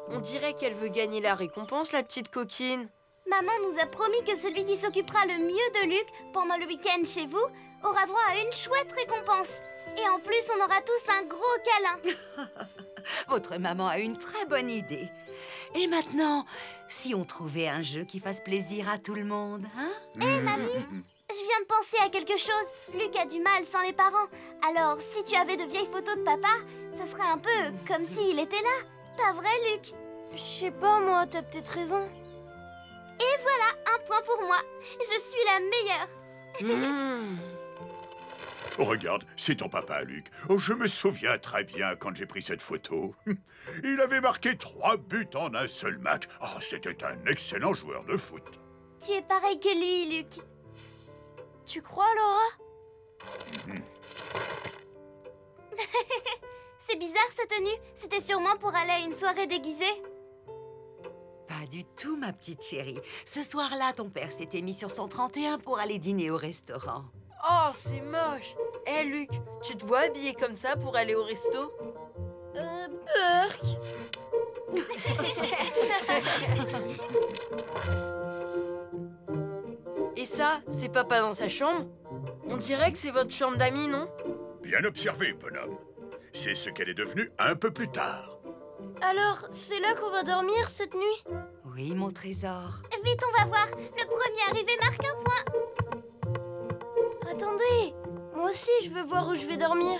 On dirait qu'elle veut gagner la récompense, la petite coquine. Maman nous a promis que celui qui s'occupera le mieux de Luc pendant le week-end chez vous aura droit à une chouette récompense. Et en plus, on aura tous un gros câlin. Votre maman a une très bonne idée. Et maintenant, si on trouvait un jeu qui fasse plaisir à tout le monde, hein? Hé, mamie, je viens de penser à quelque chose. Luc a du mal sans les parents. Alors, si tu avais de vieilles photos de papa, ça serait un peu comme s'il était là. Pas vrai, Luc? Je sais pas, moi, t'as peut-être raison. Et voilà, un point pour moi. Je suis la meilleure. Oh, regarde, c'est ton papa, Luc. Oh, je me souviens très bien quand j'ai pris cette photo. Il avait marqué 3 buts en un seul match. Oh, c'était un excellent joueur de foot. Tu es pareil que lui, Luc. Tu crois, Laura? C'est bizarre, cette tenue. C'était sûrement pour aller à une soirée déguisée. Pas du tout, ma petite chérie. Ce soir-là, ton père s'était mis sur son 31 pour aller dîner au restaurant. Oh, c'est moche. Hé, Luc, tu te vois habillé comme ça pour aller au resto? Burk. Et ça, c'est papa dans sa chambre? On dirait que c'est votre chambre d'amis, non? Bien observé, bonhomme. C'est ce qu'elle est devenue un peu plus tard. Alors, c'est là qu'on va dormir cette nuit? Oui, mon trésor. Vite, on va voir. Le premier arrivé marque un point. Attendez, moi aussi je veux voir où je vais dormir.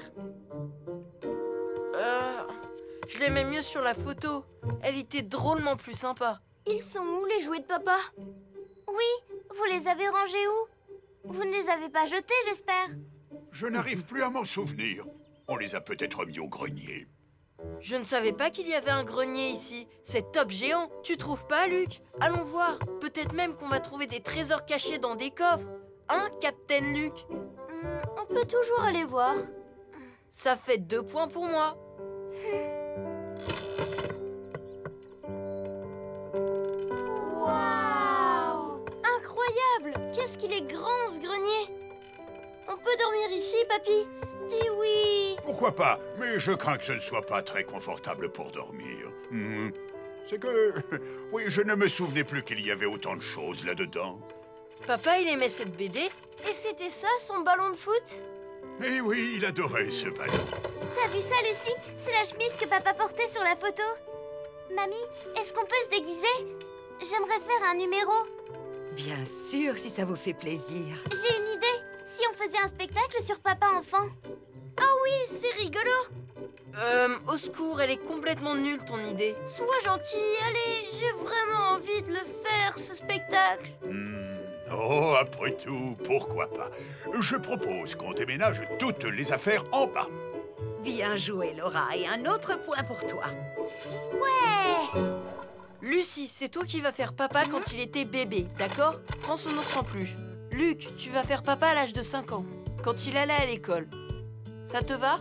Je l'aimais mieux sur la photo. Elle était drôlement plus sympa. Ils sont où les jouets de papa? Oui, vous les avez rangés où? Vous ne les avez pas jetés, j'espère. Je n'arrive plus à m'en souvenir. On les a peut-être mis au grenier. Je ne savais pas qu'il y avait un grenier ici. C'est top géant. Tu trouves pas, Luc? Allons voir. Peut-être même qu'on va trouver des trésors cachés dans des coffres. Hein, Captain Luc? On peut toujours aller voir. Ça fait 2 points pour moi. Waouh! Incroyable! Qu'est-ce qu'il est grand, ce grenier! On peut dormir ici, papy? Dis oui! Pourquoi pas? Mais je crains que ce ne soit pas très confortable pour dormir. C'est que... Oui, je ne me souvenais plus qu'il y avait autant de choses là-dedans. Papa, il aimait cette BD? Et c'était ça, son ballon de foot? Mais oui, il adorait ce ballon. T'as vu ça, Lucie? C'est la chemise que papa portait sur la photo. Mamie, est-ce qu'on peut se déguiser? J'aimerais faire un numéro. Bien sûr, si ça vous fait plaisir. J'ai une idée. Si on faisait un spectacle sur papa enfant. Ah oui, c'est rigolo! Au secours, elle est complètement nulle, ton idée. Sois gentil, allez, j'ai vraiment envie de le faire, ce spectacle. Oh, après tout, pourquoi pas? Je propose qu'on déménage toutes les affaires en bas. Bien joué, Laura, et un autre point pour toi. Ouais! Lucie, c'est toi qui vas faire papa quand il était bébé, d'accord? Prends son ours en peluche. Luc, tu vas faire papa à l'âge de 5 ans, quand il allait à l'école. Ça te va?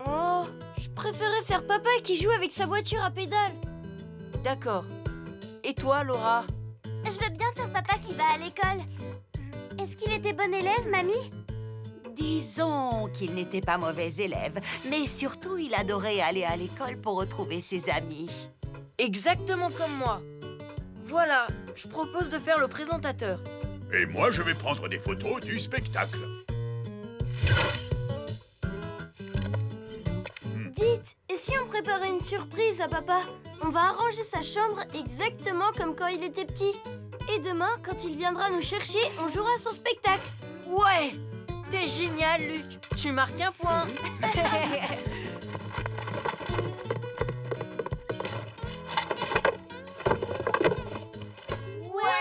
Oh, je préférais faire papa qui joue avec sa voiture à pédales. D'accord. Et toi, Laura? Je veux bien faire papa qui va à l'école. Est-ce qu'il était bon élève, mamie? Disons qu'il n'était pas mauvais élève, mais surtout il adorait aller à l'école pour retrouver ses amis. Exactement comme moi. Voilà, je propose de faire le présentateur. Et moi, je vais prendre des photos du spectacle. Dites, et si on préparait une surprise à papa? On va arranger sa chambre exactement comme quand il était petit. Et demain, quand il viendra nous chercher, on jouera son spectacle. Ouais! T'es génial, Luc. Tu marques un point. Ouais!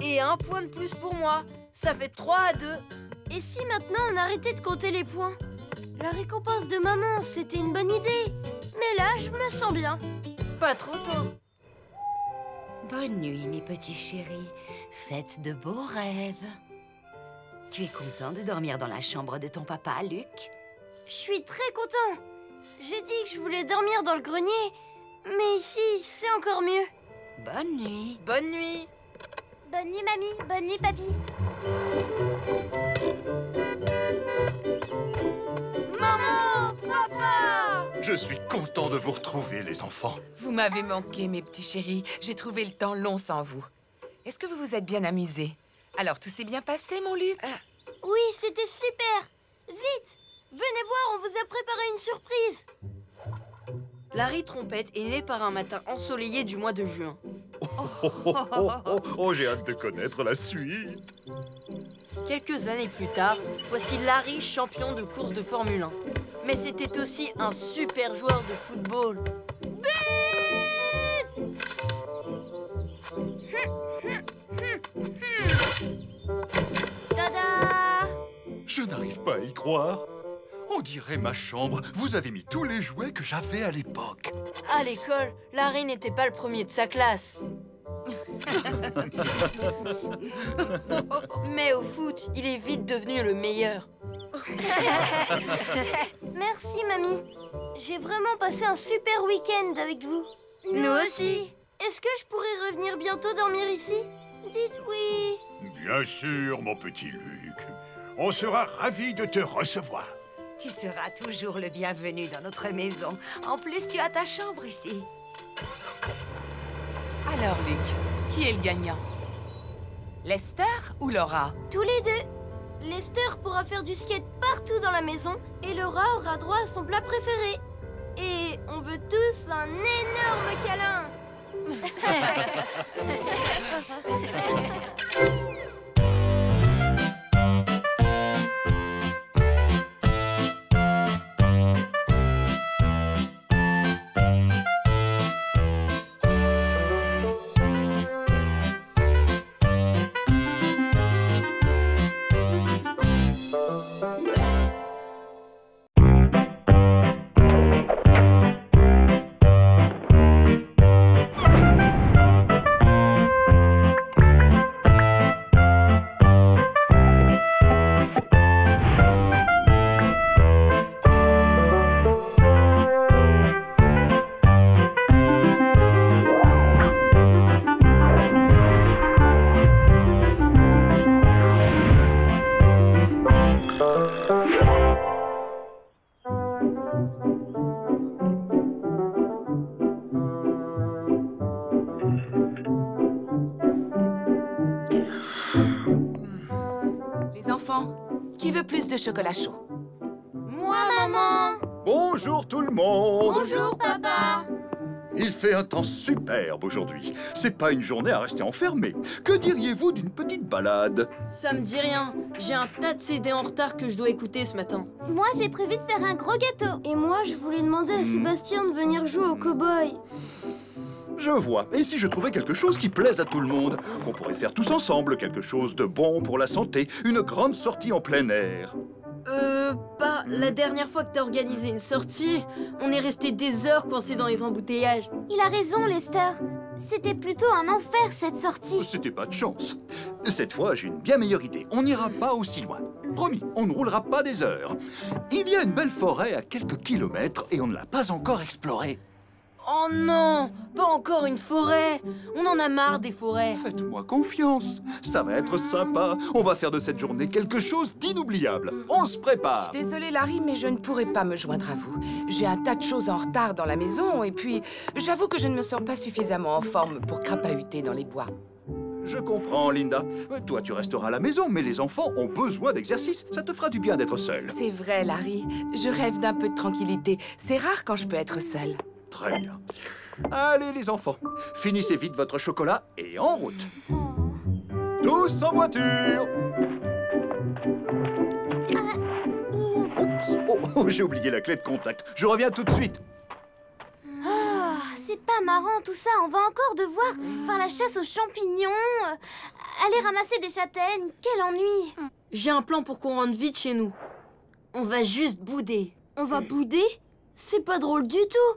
Et un point de plus pour moi. Ça fait 3-2. Et si maintenant on arrêtait de compter les points? La récompense de maman, c'était une bonne idée. Mais là, je me sens bien. Pas trop tôt. Bonne nuit, mes petits chéris. Faites de beaux rêves. Tu es content de dormir dans la chambre de ton papa, Luc? Je suis très content. J'ai dit que je voulais dormir dans le grenier. Mais ici, c'est encore mieux. Bonne nuit. Bonne nuit. Bonne nuit, mamie. Bonne nuit, papy. Maman! Papa! Je suis content de vous retrouver, les enfants. Vous m'avez manqué, mes petits chéris. J'ai trouvé le temps long sans vous. Est-ce que vous vous êtes bien amusés? Alors, tout s'est bien passé, mon Luc? Oui, c'était super. Vite, venez voir, on vous a préparé une surprise. Larry Trompette est né par un matin ensoleillé du mois de juin. Oh, j'ai hâte de connaître la suite. Quelques années plus tard, voici Larry champion de course de Formule 1. Mais c'était aussi un super joueur de football. Tada! Je n'arrive pas à y croire. On dirait ma chambre. Vous avez mis tous les jouets que j'avais à l'époque. À l'école, Larry n'était pas le premier de sa classe. Mais au foot, il est vite devenu le meilleur. Merci, mamie. J'ai vraiment passé un super week-end avec vous. Nous aussi. Est-ce que je pourrais revenir bientôt dormir ici? Dites oui. Bien sûr, mon petit Luc. On sera ravis de te recevoir. Tu seras toujours le bienvenu dans notre maison. En plus, tu as ta chambre ici. Alors, Luc, qui est le gagnant? Lester ou Laura? Tous les deux. Lester pourra faire du skate partout dans la maison et Laura aura droit à son plat préféré. Et on veut tous un énorme câlin. Qui veut plus de chocolat chaud? Moi, maman. Bonjour tout le monde. Bonjour, papa. Il fait un temps superbe aujourd'hui. C'est pas une journée à rester enfermé. Que diriez-vous d'une petite balade? Ça me dit rien. J'ai un tas de CD en retard que je dois écouter ce matin. Moi, j'ai prévu de faire un gros gâteau. Et moi, je voulais demander à Sébastien de venir jouer au cow-boy. Je vois. Et si je trouvais quelque chose qui plaise à tout le monde? Qu'on pourrait faire tous ensemble, quelque chose de bon pour la santé, une grande sortie en plein air. La dernière fois que t'as organisé une sortie, on est resté des heures coincés dans les embouteillages. Il a raison, Lester. C'était plutôt un enfer, cette sortie. C'était pas de chance. Cette fois, j'ai une bien meilleure idée. On n'ira pas aussi loin. Promis, on ne roulera pas des heures. Il y a une belle forêt à quelques kilomètres et on ne l'a pas encore explorée. Oh non, pas encore une forêt. On en a marre des forêts. Faites-moi confiance. Ça va être sympa. On va faire de cette journée quelque chose d'inoubliable. On se prépare. Désolée, Larry, mais je ne pourrai pas me joindre à vous. J'ai un tas de choses en retard dans la maison et puis, j'avoue que je ne me sens pas suffisamment en forme pour crapahuter dans les bois. Je comprends, Linda. Toi, tu resteras à la maison, mais les enfants ont besoin d'exercice. Ça te fera du bien d'être seule. C'est vrai, Larry. Je rêve d'un peu de tranquillité. C'est rare quand je peux être seule. Très bien. Allez, les enfants, finissez vite votre chocolat et en route. Tous en voiture. Oups, oh, j'ai oublié la clé de contact. Je reviens tout de suite. Oh, c'est pas marrant tout ça. On va encore devoir faire la chasse aux champignons, aller ramasser des châtaignes. Quel ennui. J'ai un plan pour qu'on rentre vite chez nous. On va juste bouder. On va bouder? C'est pas drôle du tout.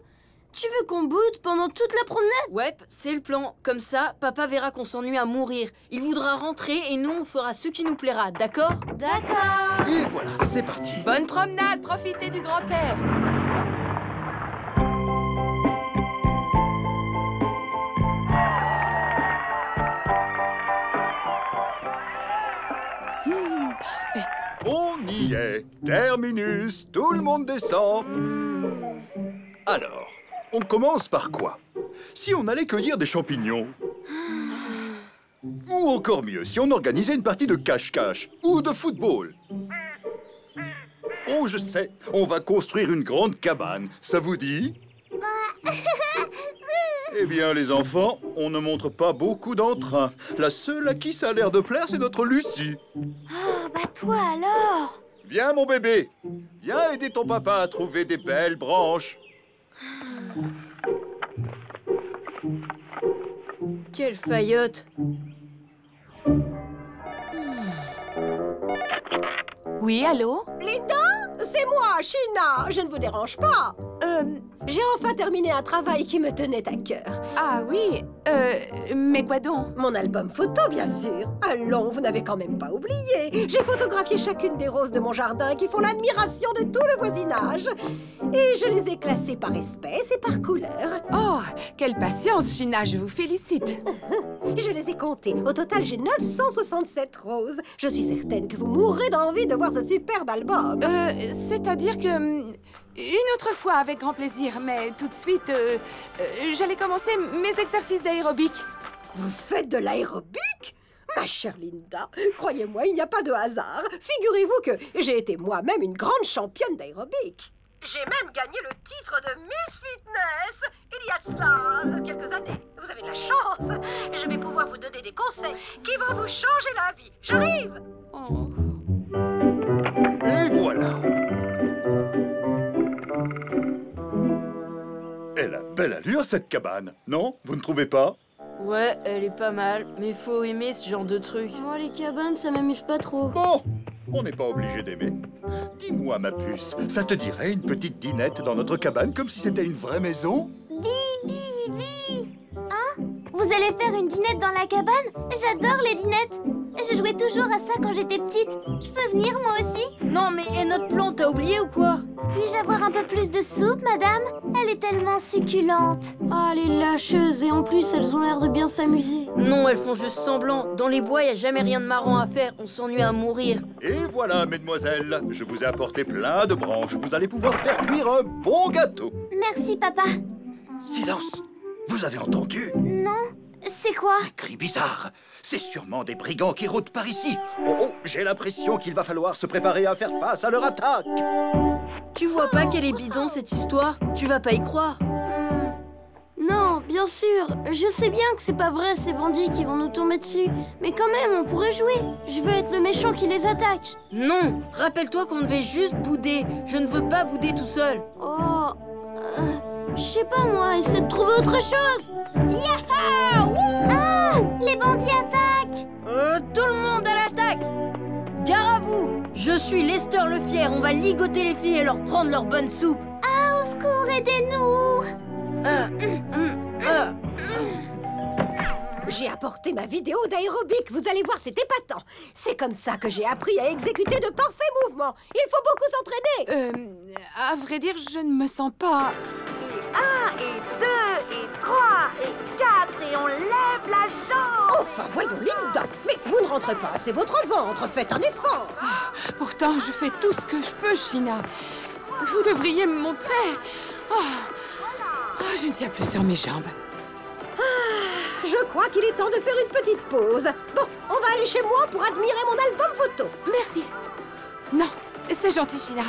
Tu veux qu'on boude pendant toute la promenade? Ouais, c'est le plan. Comme ça, papa verra qu'on s'ennuie à mourir. Il voudra rentrer et nous, on fera ce qui nous plaira, d'accord? D'accord. Et voilà, c'est parti. Bonne promenade, profitez du grand air. est. Terminus, tout le monde descend. Alors, on commence par quoi? Si on allait cueillir des champignons? Ou encore mieux, si on organisait une partie de cache-cache ou de football? Oh, je sais, on va construire une grande cabane. Ça vous dit? Eh bien, les enfants, on ne montre pas beaucoup d'entrain. La seule à qui ça a l'air de plaire, c'est notre Lucie. Oh, bah toi alors! Viens, mon bébé. Viens aider ton papa à trouver des belles branches. Quelle faillotte! Oui, allô? Linda, c'est moi, Sheena. Je ne vous dérange pas. J'ai enfin terminé un travail qui me tenait à cœur. Ah oui, mais quoi donc? Mon album photo, bien sûr. Allons, vous n'avez quand même pas oublié. J'ai photographié chacune des roses de mon jardin qui font l'admiration de tout le voisinage. Et je les ai classées par espèce et par couleur. Oh, quelle patience, Sheena, je vous félicite. Je les ai comptées. Au total, j'ai 967 roses. Je suis certaine que vous mourrez d'envie de voir ce superbe album. C'est-à-dire que... Une autre fois, avec grand plaisir, mais tout de suite, j'allais commencer mes exercices d'aérobic. Vous faites de l'aérobic? Ma chère Linda, croyez-moi, il n'y a pas de hasard. Figurez-vous que j'ai été moi-même une grande championne d'aérobic. J'ai même gagné le titre de Miss Fitness il y a de cela quelques années. Vous avez de la chance. Je vais pouvoir vous donner des conseils qui vont vous changer la vie. J'arrive. Oh. Et voilà. Elle a belle allure, cette cabane. Non, vous ne trouvez pas? Ouais, elle est pas mal, mais faut aimer ce genre de truc. Moi, les cabanes, ça m'amuse pas trop. Bon, on n'est pas obligé d'aimer. Dis-moi, ma puce, ça te dirait une petite dînette dans notre cabane comme si c'était une vraie maison? Bibi! Hein? Vous allez faire une dînette dans la cabane? J'adore les dînettes. Je jouais toujours à ça quand j'étais petite. Je peux venir, moi aussi? Non, mais et notre plan, t'as oublié ou quoi? Puis-je avoir un peu plus de soupe, madame? Elle est tellement succulente. Oh, les lâcheuses. Et en plus, elles ont l'air de bien s'amuser. Non, elles font juste semblant. Dans les bois, y a jamais rien de marrant à faire. On s'ennuie à mourir. Et voilà, mesdemoiselles, je vous ai apporté plein de branches. Vous allez pouvoir faire cuire un bon gâteau. Merci, papa. Silence! Vous avez entendu? Non, c'est quoi? Des cris bizarres. C'est sûrement des brigands qui rôdent par ici. Oh, oh, j'ai l'impression qu'il va falloir se préparer à faire face à leur attaque. Tu vois pas qu'elle est bidon, cette histoire? Tu vas pas y croire. Non, bien sûr. Je sais bien que c'est pas vrai, ces bandits qui vont nous tomber dessus. Mais quand même, on pourrait jouer. Je veux être le méchant qui les attaque. Non, rappelle-toi qu'on devait juste bouder. Je ne veux pas bouder tout seul. Oh... je sais pas, moi. Essaie de trouver autre chose. Yaha! Ah! Les bandits attaquent! Tout le monde à l'attaque! Gare à vous! Je suis Lester le Fier. On va ligoter les filles et leur prendre leur bonne soupe. Ah, au secours, aidez-nous! J'ai apporté ma vidéo d'aérobic. Vous allez voir, c'est épatant. C'est comme ça que j'ai appris à exécuter de parfaits mouvements. Il faut beaucoup s'entraîner. À vrai dire, je ne me sens pas... 1 et 2 et 3 et 4 et on lève la jambe. Enfin, voyons, Linda. Mais vous ne rentrez pas, c'est votre ventre. Faites un effort. Pourtant, je fais tout ce que je peux, Sheena. Vous devriez me montrer. Je ne tiens plus sur mes jambes. Je crois qu'il est temps de faire une petite pause. Bon, on va aller chez moi pour admirer mon album photo. Merci. Non, c'est gentil, Sheena.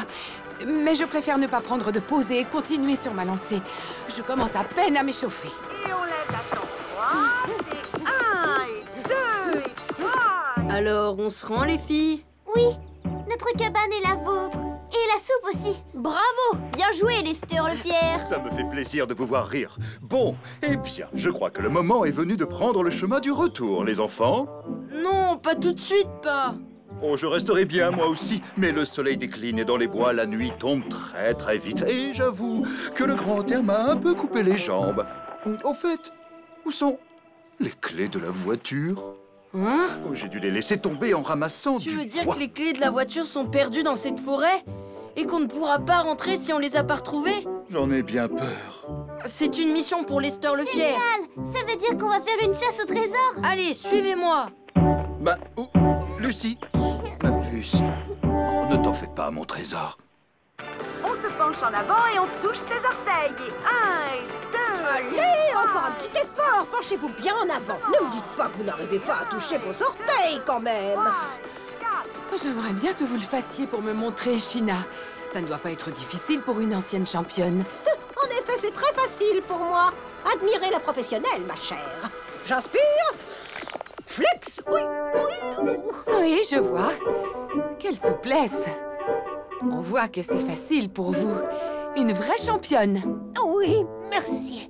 Mais je préfère ne pas prendre de pause et continuer sur ma lancée. Je commence à peine à m'échauffer. Et on lève la jambe droite. Et 1 et 2 et 3. Alors, on se rend, les filles? Oui, notre cabane est la vôtre. Et la soupe aussi. Bravo! Bien joué, Lester le Fier. Ça me fait plaisir de vous voir rire. Bon, eh bien, je crois que le moment est venu de prendre le chemin du retour, les enfants. Non, pas tout de suite, pas. Oh, je resterai bien, moi aussi, mais le soleil décline et dans les bois, la nuit tombe très très vite. Et j'avoue que le grand air m'a un peu coupé les jambes. Au fait, où sont les clés de la voiture? Hein? Oh, j'ai dû les laisser tomber en ramassant Tu du veux dire bois. que les clés de la voiture sont perdues dans cette forêt? Et qu'on ne pourra pas rentrer si on les a pas retrouvées? J'en ai bien peur. C'est une mission pour Lester le Fier. Génial! Ça veut dire qu'on va faire une chasse au trésor. Allez, suivez-moi. Lucie, ma puce, Oh, ne t'en fais pas, mon trésor. On se penche en avant et on touche ses orteils. Et 1 et 2... Allez, encore un petit effort. Penchez-vous bien en avant. Ne me dites pas que vous n'arrivez pas à toucher vos orteils, quand même. Oh, j'aimerais bien que vous le fassiez pour me montrer, Sheena. Ça ne doit pas être difficile pour une ancienne championne. En effet, c'est très facile pour moi. Admirez la professionnelle, ma chère. J'inspire. Flex. Oui, oui. Oui, je vois. Quelle souplesse. On voit que c'est facile pour vous. Une vraie championne. Oui, merci.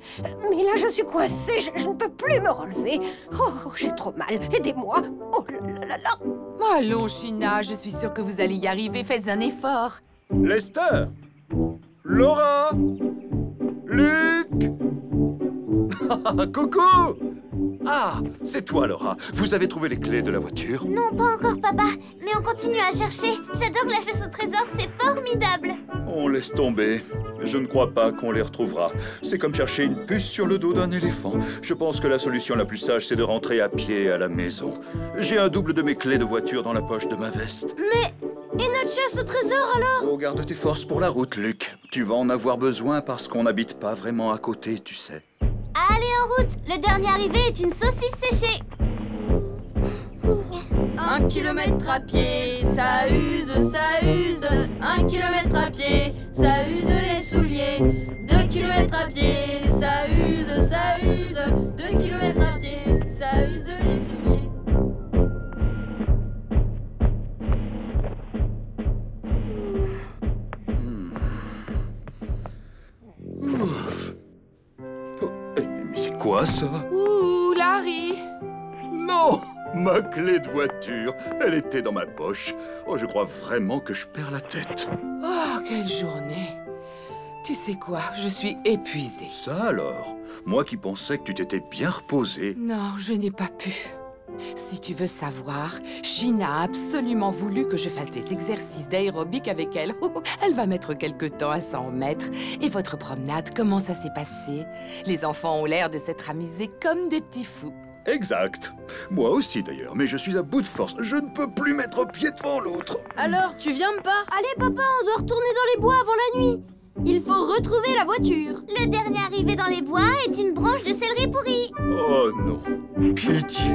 Mais là, je suis coincée. Je ne peux plus me relever. Oh, j'ai trop mal. Aidez-moi. Oh là là là. Allons, Sheena, je suis sûre que vous allez y arriver. Faites un effort. Lester, Laura, Luc. Coucou! Ah, c'est toi, Laura. Vous avez trouvé les clés de la voiture? Non, pas encore, papa. Mais on continue à chercher. J'adore la chasse au trésor, c'est formidable. On laisse tomber. Je ne crois pas qu'on les retrouvera. C'est comme chercher une puce sur le dos d'un éléphant. Je pense que la solution la plus sage, c'est de rentrer à pied à la maison. J'ai un double de mes clés de voiture dans la poche de ma veste. Mais... et notre chasse au trésor, alors? Oh, garde tes forces pour la route, Luc. Tu vas en avoir besoin parce qu'on n'habite pas vraiment à côté, tu sais. Allez, en route. Le dernier arrivé est une saucisse séchée. 1 kilomètre à pied, ça use, ça use. 1 kilomètre à pied, ça use les souliers. 2 kilomètres à pied, ça use, ça use. 2 kilomètres à pied, ça use les souliers. Mais c'est quoi, ça? Ouh, Larry! Non! Ma clé de voiture, elle était dans ma poche. Oh, je crois vraiment que je perds la tête. Oh, quelle journée! Tu sais quoi, je suis épuisée. Ça alors? Moi qui pensais que tu t'étais bien reposée. Non, je n'ai pas pu. Si tu veux savoir, Sheena a absolument voulu que je fasse des exercices d'aérobic avec elle. Elle va mettre quelque temps à s'en remettre. Et votre promenade, comment ça s'est passé? Les enfants ont l'air de s'être amusés comme des petits fous. Exact. Moi aussi d'ailleurs, mais je suis à bout de force. Je ne peux plus mettre pied devant l'autre. Alors, tu viens pas? Allez, papa, on doit retourner dans les bois avant la nuit. Il faut retrouver la voiture. Le dernier arrivé dans les bois est une branche de céleri pourrie. Oh non, pitié.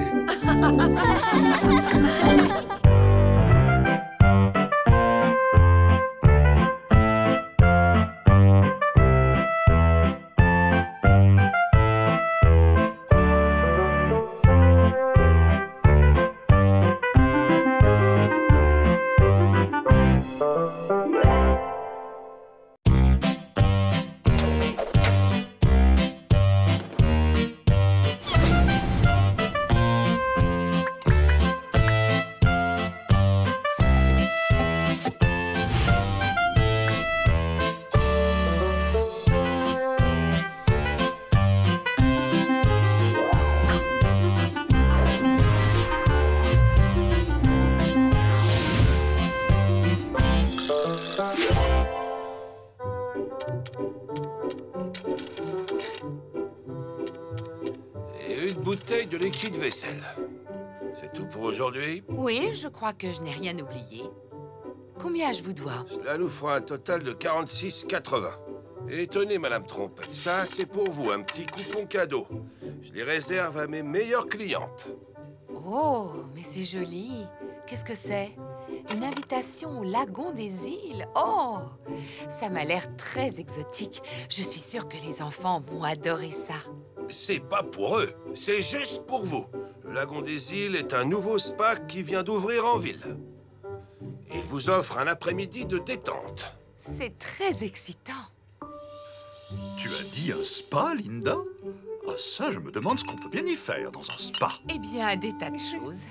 Bouteille de liquide vaisselle. C'est tout pour aujourd'hui? Oui, je crois que je n'ai rien oublié. Combien je vous dois? Cela nous fera un total de 46,80. Et tenez, Madame Trompette, ça, c'est pour vous, un petit coupon cadeau. Je les réserve à mes meilleures clientes. Oh, mais c'est joli. Qu'est-ce que c'est? Une invitation au lagon des îles? Oh, ça m'a l'air très exotique. Je suis sûre que les enfants vont adorer ça. C'est pas pour eux, c'est juste pour vous. Le lagon des îles est un nouveau spa qui vient d'ouvrir en ville. Il vous offre un après-midi de détente. C'est très excitant. Tu as dit un spa, Linda? Ah, ça, je me demande ce qu'on peut bien y faire dans un spa. Eh bien, des tas de choses.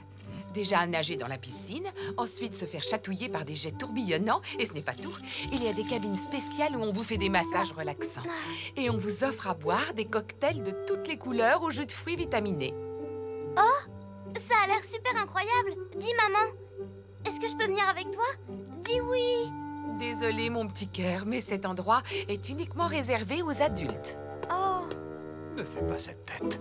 Déjà nager dans la piscine, ensuite se faire chatouiller par des jets tourbillonnants, et ce n'est pas tout. Il y a des cabines spéciales où on vous fait des massages relaxants. Et on vous offre à boire des cocktails de toutes les couleurs au jus de fruits vitaminés. Oh, ça a l'air super incroyable. Dis, maman, est-ce que je peux venir avec toi? Dis oui. Désolée, mon petit cœur, mais cet endroit est uniquement réservé aux adultes. Oh. Ne fais pas cette tête.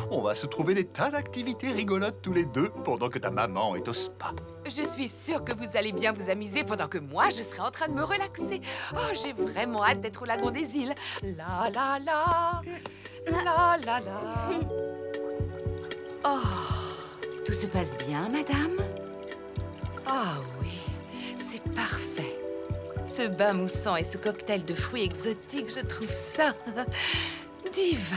On va se trouver des tas d'activités rigolotes tous les deux pendant que ta maman est au spa. Je suis sûre que vous allez bien vous amuser pendant que moi, je serai en train de me relaxer. Oh, j'ai vraiment hâte d'être au lagon des îles. La la la, la la la. Oh, tout se passe bien, madame? Ah oui, c'est parfait. Ce bain moussant et ce cocktail de fruits exotiques, je trouve ça divin.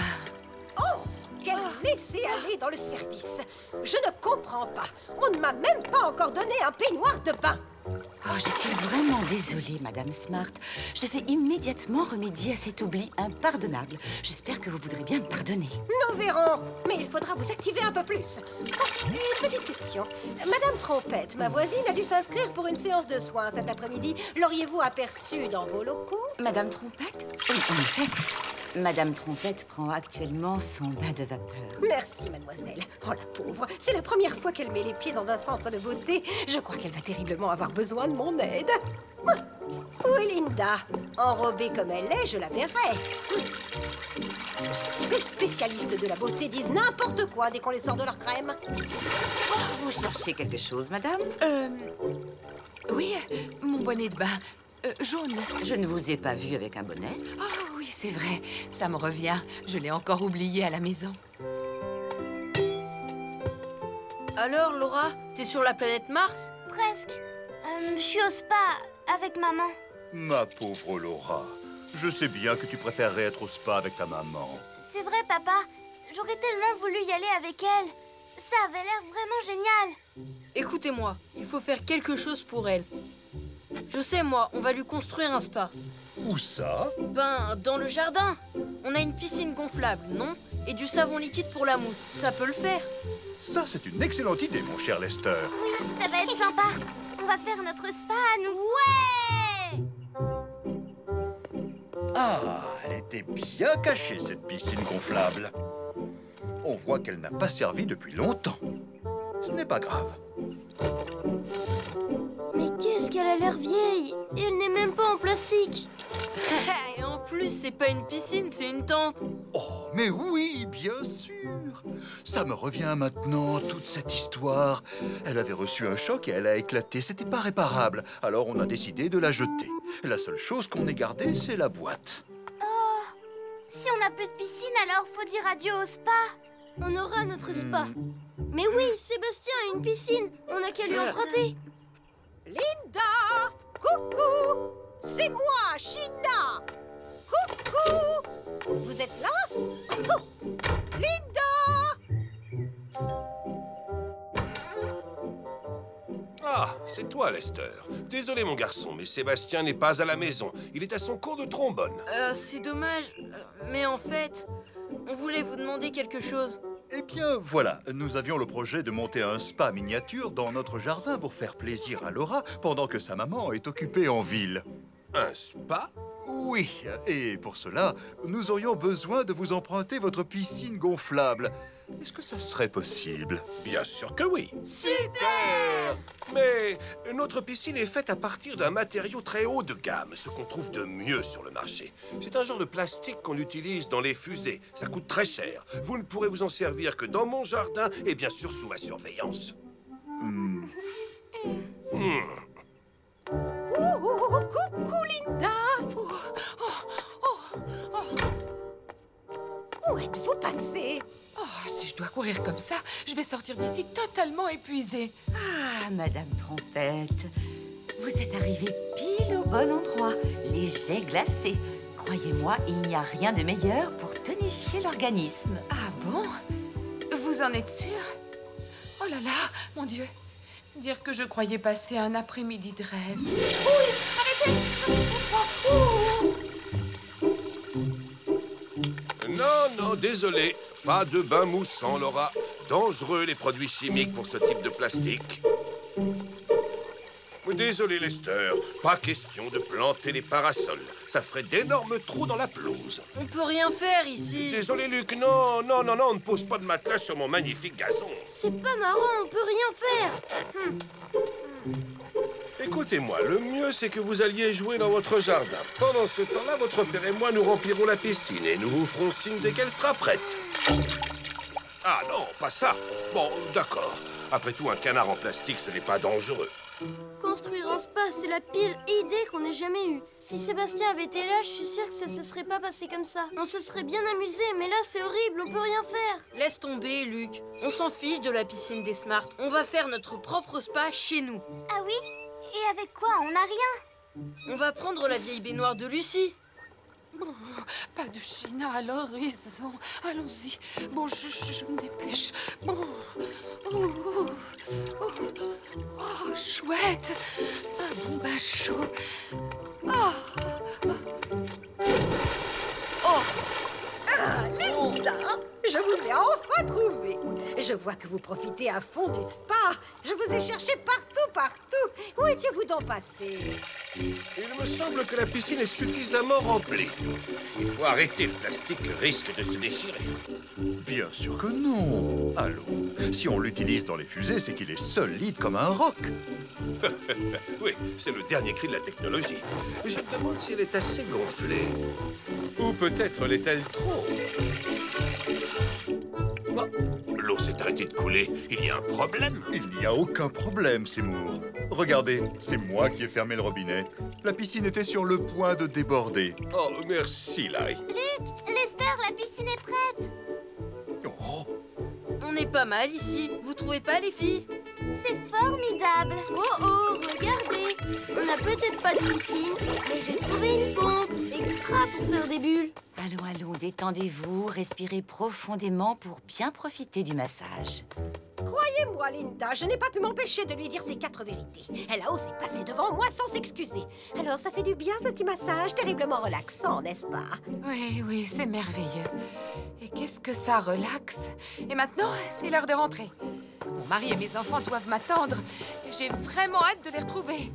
Oh, quel laisser-aller dans le service. Je ne comprends pas. On ne m'a même pas encore donné un peignoir de bain. Oh, je suis vraiment désolée, Madame Smart. Je vais immédiatement remédier à cet oubli impardonnable. J'espère que vous voudrez bien me pardonner. Nous verrons. Mais il faudra vous activer un peu plus. Oh, une petite question. Madame Trompette, ma voisine, a dû s'inscrire pour une séance de soins cet après-midi. L'auriez-vous aperçue dans vos locaux? Madame Trompette? Oui, en effet. Madame Trompette prend actuellement son bain de vapeur. Merci, mademoiselle. Oh, la pauvre. C'est la première fois qu'elle met les pieds dans un centre de beauté. Je crois qu'elle va terriblement avoir besoin de mon aide. Où est Linda? Enrobée comme elle est, je la verrai. Ces spécialistes de la beauté disent n'importe quoi dès qu'on les sort de leur crème. Oh, vous cherchez quelque chose, madame? Oui, mon bonnet de bain. Jaune. Je ne vous ai pas vu avec un bonnet. Oh oui, c'est vrai. Ça me revient. Je l'ai encore oublié à la maison. Alors, Laura, t'es sur la planète Mars? Presque. Je suis au spa avec maman. Ma pauvre Laura, je sais bien que tu préférerais être au spa avec ta maman. C'est vrai, papa. J'aurais tellement voulu y aller avec elle. Ça avait l'air vraiment génial. Écoutez-moi, il faut faire quelque chose pour elle. Je sais, moi, on va lui construire un spa. Où ça? Ben, dans le jardin. On a une piscine gonflable, non? Et du savon liquide pour la mousse. Ça peut le faire. Ça, c'est une excellente idée, mon cher Lester. Oui, ça va être sympa. On va faire notre spa à nous. Ouais! Ah, elle était bien cachée, cette piscine gonflable. On voit qu'elle n'a pas servi depuis longtemps. Ce n'est pas grave. Mais qu'est-ce qu'elle a l'air vieille! Et elle n'est même pas en plastique! Et en plus, c'est pas une piscine, c'est une tente. Oh, mais oui, bien sûr. Ça me revient maintenant, toute cette histoire. Elle avait reçu un choc et elle a éclaté. C'était pas réparable. Alors on a décidé de la jeter. La seule chose qu'on ait gardée, c'est la boîte. Oh! Si on n'a plus de piscine, alors faut dire adieu au spa. On aura notre spa. Mais oui, Sébastien a une piscine. On n'a qu'à lui emprunter. Linda! Coucou! C'est moi, China! Coucou! Vous êtes là? Oh, Linda! Ah, c'est toi, Lester. Désolé, mon garçon, mais Sébastien n'est pas à la maison. Il est à son cours de trombone. C'est dommage. Mais en fait, on voulait vous demander quelque chose. Eh bien, voilà, nous avions le projet de monter un spa miniature dans notre jardin pour faire plaisir à Laura pendant que sa maman est occupée en ville. Un spa? Oui, et pour cela, nous aurions besoin de vous emprunter votre piscine gonflable. Est-ce que ça serait possible? Bien sûr que oui. Super! Mais notre piscine est faite à partir d'un matériau très haut de gamme, ce qu'on trouve de mieux sur le marché. C'est un genre de plastique qu'on utilise dans les fusées. Ça coûte très cher. Vous ne pourrez vous en servir que dans mon jardin et bien sûr sous ma surveillance. Coucou, Linda! Où êtes-vous passée? Oh, si je dois courir comme ça, je vais sortir d'ici totalement épuisée. Ah, Madame Trompette, vous êtes arrivée pile au bon endroit, les jets glacés. Croyez-moi, il n'y a rien de meilleur pour tonifier l'organisme. Ah bon? Vous en êtes sûre? Oh là là, mon Dieu! Dire que je croyais passer un après-midi de rêve. Oui, arrêtez! Non, désolé. Pas de bain moussant, Laura. Dangereux, les produits chimiques pour ce type de plastique. Désolé, Lester. Pas question de planter les parasols. Ça ferait d'énormes trous dans la pelouse. On peut rien faire ici. Désolé, Luc. Non, on ne pose pas de matelas sur mon magnifique gazon. C'est pas marrant, on peut rien faire. Écoutez-moi, le mieux, c'est que vous alliez jouer dans votre jardin. Pendant ce temps-là, votre père et moi, nous remplirons la piscine et nous vous ferons signe dès qu'elle sera prête. Ah non, pas ça. Bon, d'accord. Après tout, un canard en plastique, ce n'est pas dangereux. Construire un spa, c'est la pire idée qu'on ait jamais eue. Si Sébastien avait été là, je suis sûre que ça se serait pas passé comme ça. On se serait bien amusé, mais là, c'est horrible, on peut rien faire. Laisse tomber, Luc. On s'en fiche de la piscine des Smart. On va faire notre propre spa chez nous. Ah oui? Et avec quoi? On n'a rien. On va prendre la vieille baignoire de Lucie. Bon, pas de Chine à l'horizon. Allons-y. Bon, je me dépêche. Bon. Oh, chouette. Un bon bain chaud. Ah, Linda, je vous ai enfin trouvé. Je vois que vous profitez à fond du spa. Je vous ai cherché partout. Où étiez-vous donc passé? Il me semble que la piscine est suffisamment remplie. Il faut arrêter, le plastique risque de se déchirer. Bien sûr que non. Allons, si on l'utilise dans les fusées, c'est qu'il est solide comme un roc. Oui, c'est le dernier cri de la technologie. Je me demande si elle est assez gonflée. Ou peut-être l'est-elle trop. Oh, l'eau s'est arrêtée de couler. Il y a un problème? Il n'y a aucun problème, Seymour. Regardez, c'est moi qui ai fermé le robinet. La piscine était sur le point de déborder. Oh, merci, Larry. Luc, Lester, la piscine est prête. Oh, On est pas mal ici. Vous trouvez pas, les filles? C'est formidable. Oh, regardez. On n'a peut-être pas de piscine, mais j'ai trouvé une pompe extra pour faire des bulles. Allons, détendez-vous, respirez profondément pour bien profiter du massage. Croyez-moi, Linda, je n'ai pas pu m'empêcher de lui dire ses 4 vérités. Elle a osé passer devant moi sans s'excuser. Alors, ça fait du bien, ce petit massage terriblement relaxant, n'est-ce pas? Oui, c'est merveilleux. Et qu'est-ce que ça relaxe. Et maintenant, c'est l'heure de rentrer. Mon mari et mes enfants doivent m'attendre. J'ai vraiment hâte de les retrouver.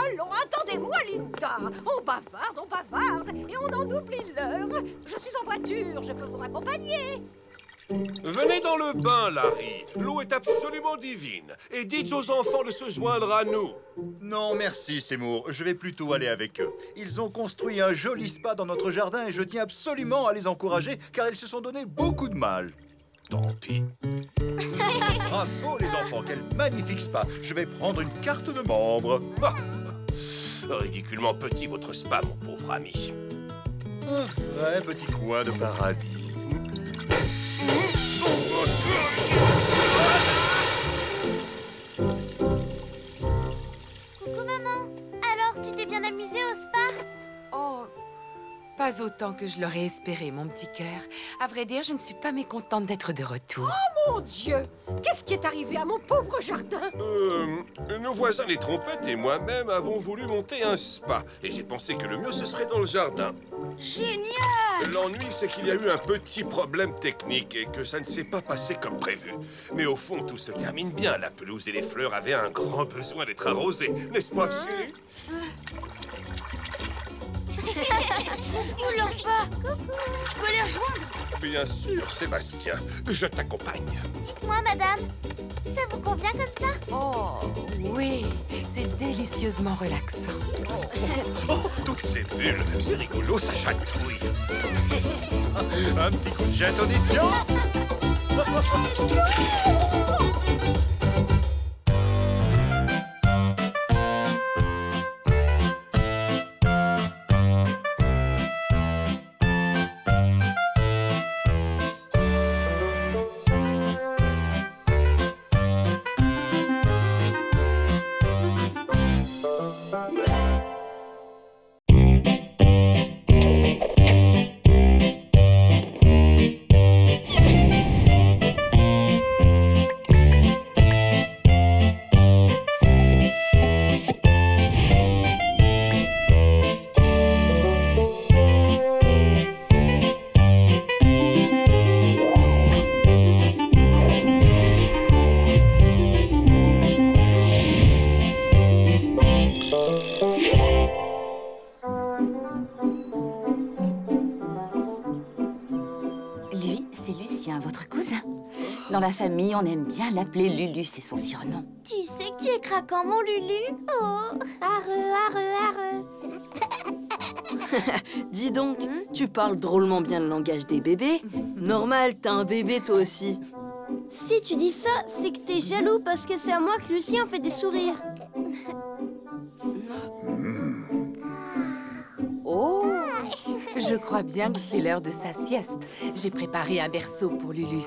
Allons, attendez-moi, Linda. On bavarde, et on en oublie l'heure. Je suis en voiture, je peux vous raccompagner. venez dans le bain, Larry. L'eau est absolument divine. Et dites aux enfants de se joindre à nous. Non, merci, Seymour. Je vais plutôt aller avec eux. Ils ont construit un joli spa dans notre jardin et je tiens absolument à les encourager car ils se sont donné beaucoup de mal. Tant pis. Bravo, les enfants. Quel magnifique spa. Je vais prendre une carte de membre. Ah, ridiculement petit, votre spa, mon pauvre ami. Un vrai petit coin de paradis. Coucou, maman. Alors, tu t'es bien amusée au spa? Oh, pas autant que je l'aurais espéré, mon petit cœur. À vrai dire, je ne suis pas mécontente d'être de retour. Oh mon Dieu! Qu'est-ce qui est arrivé à mon pauvre jardin? Nos voisins les trompettes et moi-même avons voulu monter un spa. Et j'ai pensé que le mieux, ce serait dans le jardin. Génial! L'ennui, c'est qu'il y a eu un petit problème technique et que ça ne s'est pas passé comme prévu. Mais au fond, tout se termine bien. La pelouse et les fleurs avaient un grand besoin d'être arrosées, n'est-ce pas, chérie? Où leur spa? Coucou. Je peux les rejoindre? Bien sûr, Sébastien. Je t'accompagne. Dites-moi, madame, ça vous convient comme ça? Oh, oui, c'est délicieusement relaxant. Oh, toutes ces bulles, c'est rigolo, ça chatouille. Un petit coup de jet en épiant. Lui, c'est Lucien, votre cousin. Dans la famille, on aime bien l'appeler Lulu, c'est son surnom. Tu sais que tu es craquant, mon Lulu. Oh, arre. Dis donc, Tu parles drôlement bien le langage des bébés. Normal, t'as un bébé toi aussi. Si tu dis ça, c'est que t'es jaloux parce que c'est à moi que Lucien fait des sourires. Oh! Je crois bien que c'est l'heure de sa sieste. J'ai préparé un berceau pour Lulu.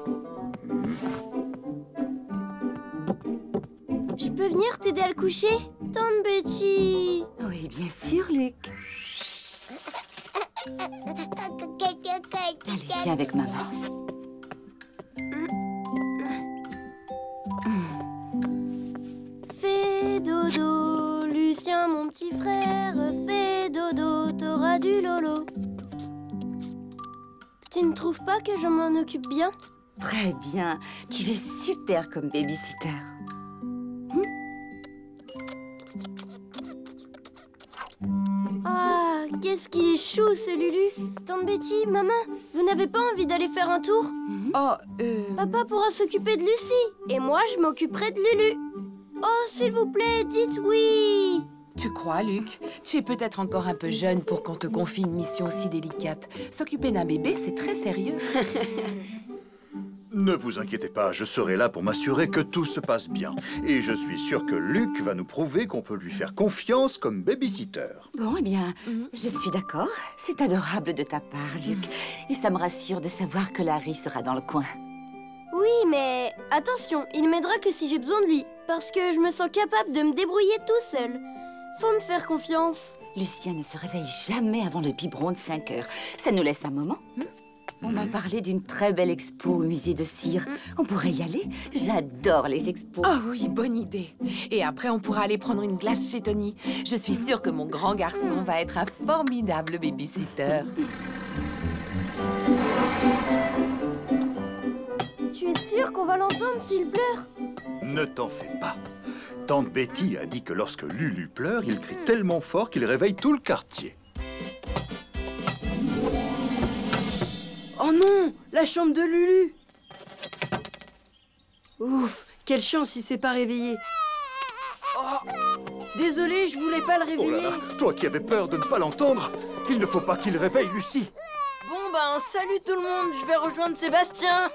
Je peux venir t'aider à le coucher? Tante Betty. Oui, bien sûr, Luc. Allez, viens avec maman. Fais dodo, Lucien, mon petit frère. Fais dodo, t'auras du lolo. Tu ne trouves pas que je m'en occupe bien? Très bien. Tu es super comme babysitter. Ah, qu'est-ce qu'il est chou, ce Lulu. Tante Betty, maman, vous n'avez pas envie d'aller faire un tour? Papa pourra s'occuper de Lucie, et moi, je m'occuperai de Lulu. Oh, s'il vous plaît, dites oui. Tu crois, Luc? Tu es peut-être encore un peu jeune pour qu'on te confie une mission aussi délicate. S'occuper d'un bébé, c'est très sérieux. Ne vous inquiétez pas, je serai là pour m'assurer que tout se passe bien. Et je suis sûr que Luc va nous prouver qu'on peut lui faire confiance comme babysitter. Bon, eh bien, je suis d'accord. C'est adorable de ta part, Luc. Et ça me rassure de savoir que Larry sera dans le coin. Oui, mais attention, il m'aidera que si j'ai besoin de lui. Parce que je me sens capable de me débrouiller tout seul. Faut me faire confiance. Lucien ne se réveille jamais avant le biberon de 5 heures. Ça nous laisse un moment. On m'a parlé d'une très belle expo au musée de cire. On pourrait y aller. J'adore les expos. Oh oui, bonne idée. Et après, on pourra aller prendre une glace chez Tony. Je suis sûre que mon grand garçon va être un formidable babysitter. Tu es sûre qu'on va l'entendre s'il pleure? Ne t'en fais pas. Tante Betty a dit que lorsque Lulu pleure, il crie tellement fort qu'il réveille tout le quartier. Oh non, la chambre de Lulu. Ouf, quelle chance il s'est pas réveillé. Oh, désolé, je voulais pas le réveiller. Oh là là, toi qui avais peur de ne pas l'entendre, il ne faut pas qu'il réveille Lucie. Bon ben, salut tout le monde, je vais rejoindre Sébastien.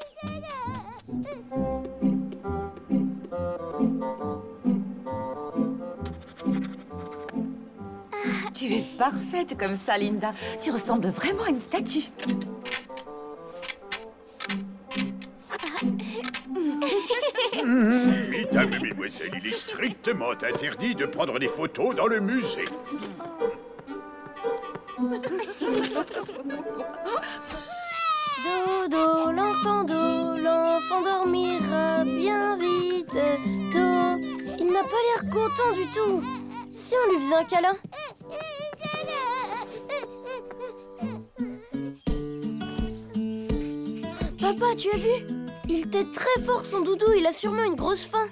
Tu es parfaite comme ça, Linda. Tu ressembles vraiment à une statue. Mesdames et mesdemoiselles, il est strictement interdit de prendre des photos dans le musée. Dodo, l'enfant dormira bien vite. Do, il n'a pas l'air content du tout. Si on lui faisait un câlin? Papa, tu as vu? Il tète très fort son doudou, il a sûrement une grosse faim.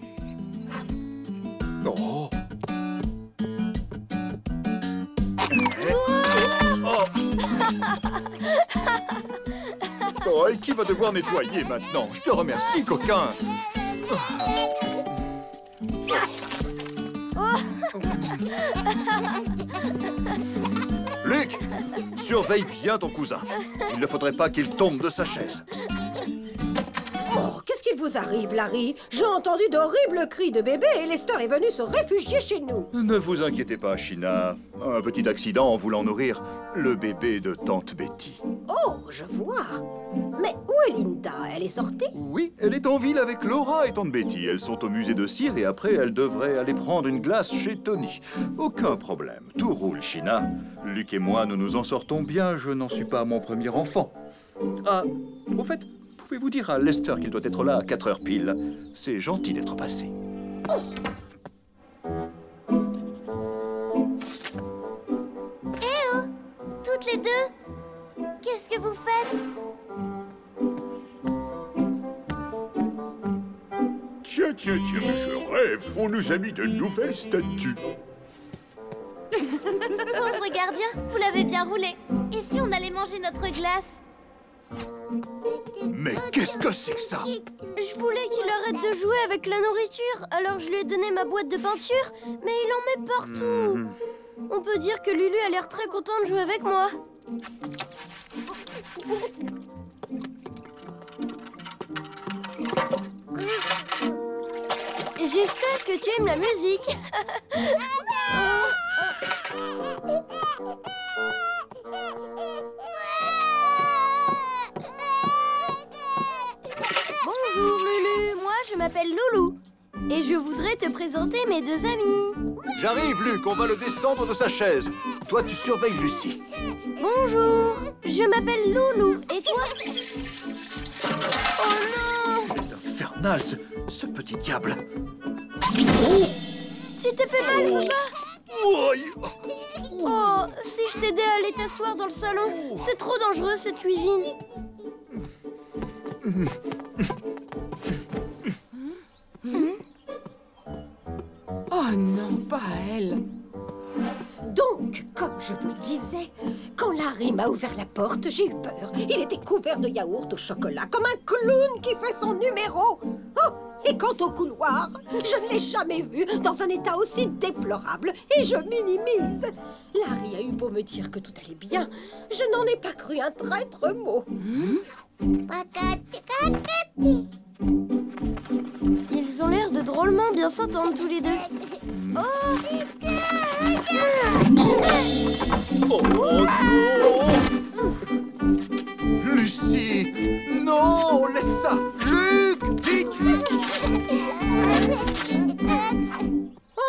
Oh. Oh, et qui va devoir nettoyer maintenant? Je te remercie, coquin. Luc, surveille bien ton cousin. Il ne faudrait pas qu'il tombe de sa chaise. Oh, qu'est-ce qui vous arrive, Larry? J'ai entendu d'horribles cris de bébé et Lester est venu se réfugier chez nous. Ne vous inquiétez pas, China. Un petit accident en voulant nourrir le bébé de Tante Betty. Oh, je vois. Mais où est Linda? Elle est sortie? Oui, elle est en ville avec Laura et Tante Betty. Elles sont au musée de cire et après, elles devraient aller prendre une glace chez Tony. Aucun problème. Tout roule, China. Luc et moi, nous nous en sortons bien. Je n'en suis pas à mon premier enfant. Ah, au fait, pouvez-vous dire à Lester qu'il doit être là à 4 heures pile? C'est gentil d'être passé. Eh oh, toutes les deux, qu'est-ce que vous faites? Tiens, mais je rêve. On nous a mis de nouvelles statues. Pauvre gardien, vous l'avez bien roulé. Et si on allait manger notre glace? Mais qu'est-ce que c'est que ça? Je voulais qu'il arrête de jouer avec la nourriture, alors je lui ai donné ma boîte de peinture, mais il en met partout. On peut dire que Lulu a l'air très content de jouer avec moi. J'espère que tu aimes la musique. Bonjour Lulu, moi je m'appelle Loulou. Et je voudrais te présenter mes deux amis. J'arrive, Luc, on va le descendre de sa chaise. Toi, tu surveilles Lucie. Bonjour, je m'appelle Loulou. Et toi? Oh non! Infernal, ce petit diable. Tu t'es fait mal, papa? Aïe. Oh, si je t'aidais à aller t'asseoir dans le salon. C'est trop dangereux, cette cuisine. Oh non, pas elle. Donc, comme je vous le disais, quand Larry m'a ouvert la porte, j'ai eu peur. Il était couvert de yaourt au chocolat, comme un clown qui fait son numéro. Oh, et quant au couloir, je ne l'ai jamais vu dans un état aussi déplorable, et je minimise. Larry a eu beau me dire que tout allait bien, je n'en ai pas cru un traître mot. Ils ont l'air de drôlement bien s'entendre tous les deux. Oh! Oh non! Lucie! Non, laisse ça! Luc, vite!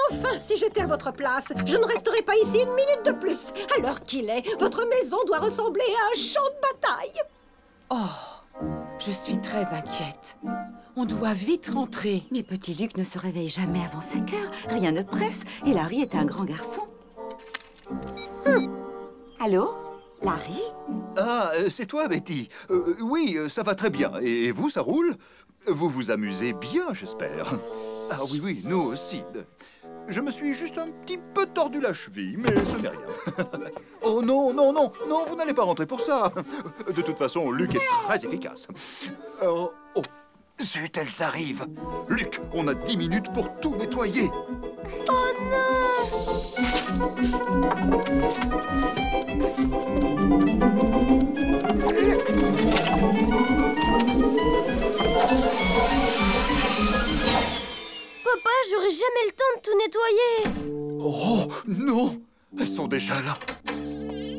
Enfin, si j'étais à votre place, je ne resterais pas ici une minute de plus. À l'heure qu'il est, votre maison doit ressembler à un champ de bataille. Oh, je suis très inquiète. On doit vite rentrer. Mais petit Luc ne se réveille jamais avant 5 heures. Rien ne presse. Et Larry est un grand garçon. Allô? Larry? Ah, c'est toi, Betty. Oui, ça va très bien. Et vous, ça roule? Vous vous amusez bien, j'espère. Ah oui, oui, nous aussi. Je me suis juste un petit peu tordu la cheville, mais ce n'est rien. Oh non, non, non, non, vous n'allez pas rentrer pour ça. De toute façon, Luc est très efficace. Oh, zut, elles arrivent. Luc, on a 10 minutes pour tout nettoyer. Oh non! Papa, j'aurai jamais le temps de tout nettoyer. Oh non, elles sont déjà là.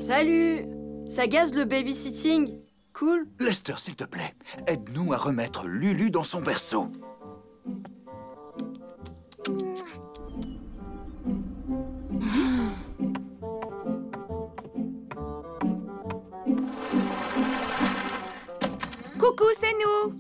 Salut! Ça gaz le babysitting? Cool. Lester, s'il te plaît, aide-nous à remettre Lulu dans son berceau. Coucou, c'est nous.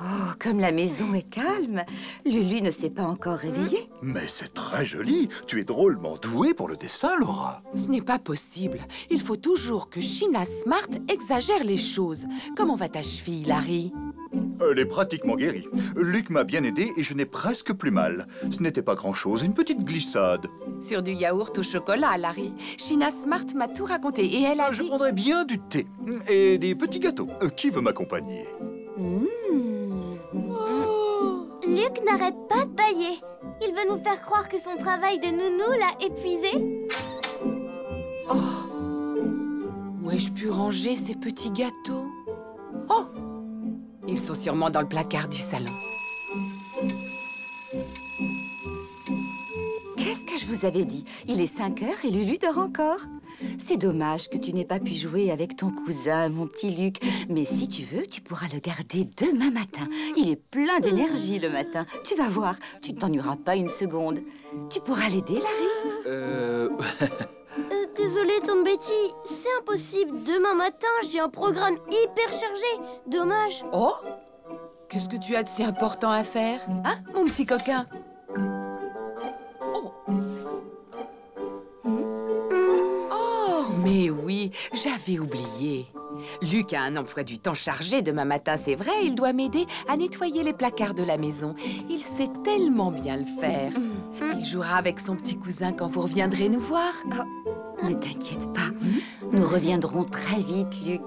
Oh, comme la maison est calme. Lulu ne s'est pas encore réveillée. Mais c'est très joli. Tu es drôlement douée pour le dessin, Laura. Ce n'est pas possible. Il faut toujours que Sheena Smart exagère les choses. Comment va ta cheville, Larry? Elle est pratiquement guérie. Luc m'a bien aidé et je n'ai presque plus mal. Ce n'était pas grand-chose, une petite glissade. Sur du yaourt au chocolat, Larry. Sheena Smart m'a tout raconté et elle a Je dit... prendrais bien du thé et des petits gâteaux. Qui veut m'accompagner? Luc n'arrête pas de bâiller. Il veut nous faire croire que son travail de nounou l'a épuisé. Où ai-je pu ranger ces petits gâteaux? Oh! Ils sont sûrement dans le placard du salon. Qu'est-ce que je vous avais dit? Il est 5 heures et Lulu dort encore. C'est dommage que tu n'aies pas pu jouer avec ton cousin, mon petit Luc. Mais si tu veux, tu pourras le garder demain matin. Il est plein d'énergie le matin. Tu vas voir, tu ne t'ennuieras pas une seconde. Tu pourras l'aider, Larry? Désolée, Tante Betty, c'est impossible. Demain matin, j'ai un programme hyper chargé. Dommage. Oh! Qu'est-ce que tu as de si important à faire? Hein, mon petit coquin? Oh! Oh, mais oui, j'avais oublié. Luc a un emploi du temps chargé demain matin, c'est vrai. Il doit m'aider à nettoyer les placards de la maison. Il sait tellement bien le faire. Il jouera avec son petit cousin quand vous reviendrez nous voir. Ne t'inquiète pas, nous reviendrons très vite, Luc.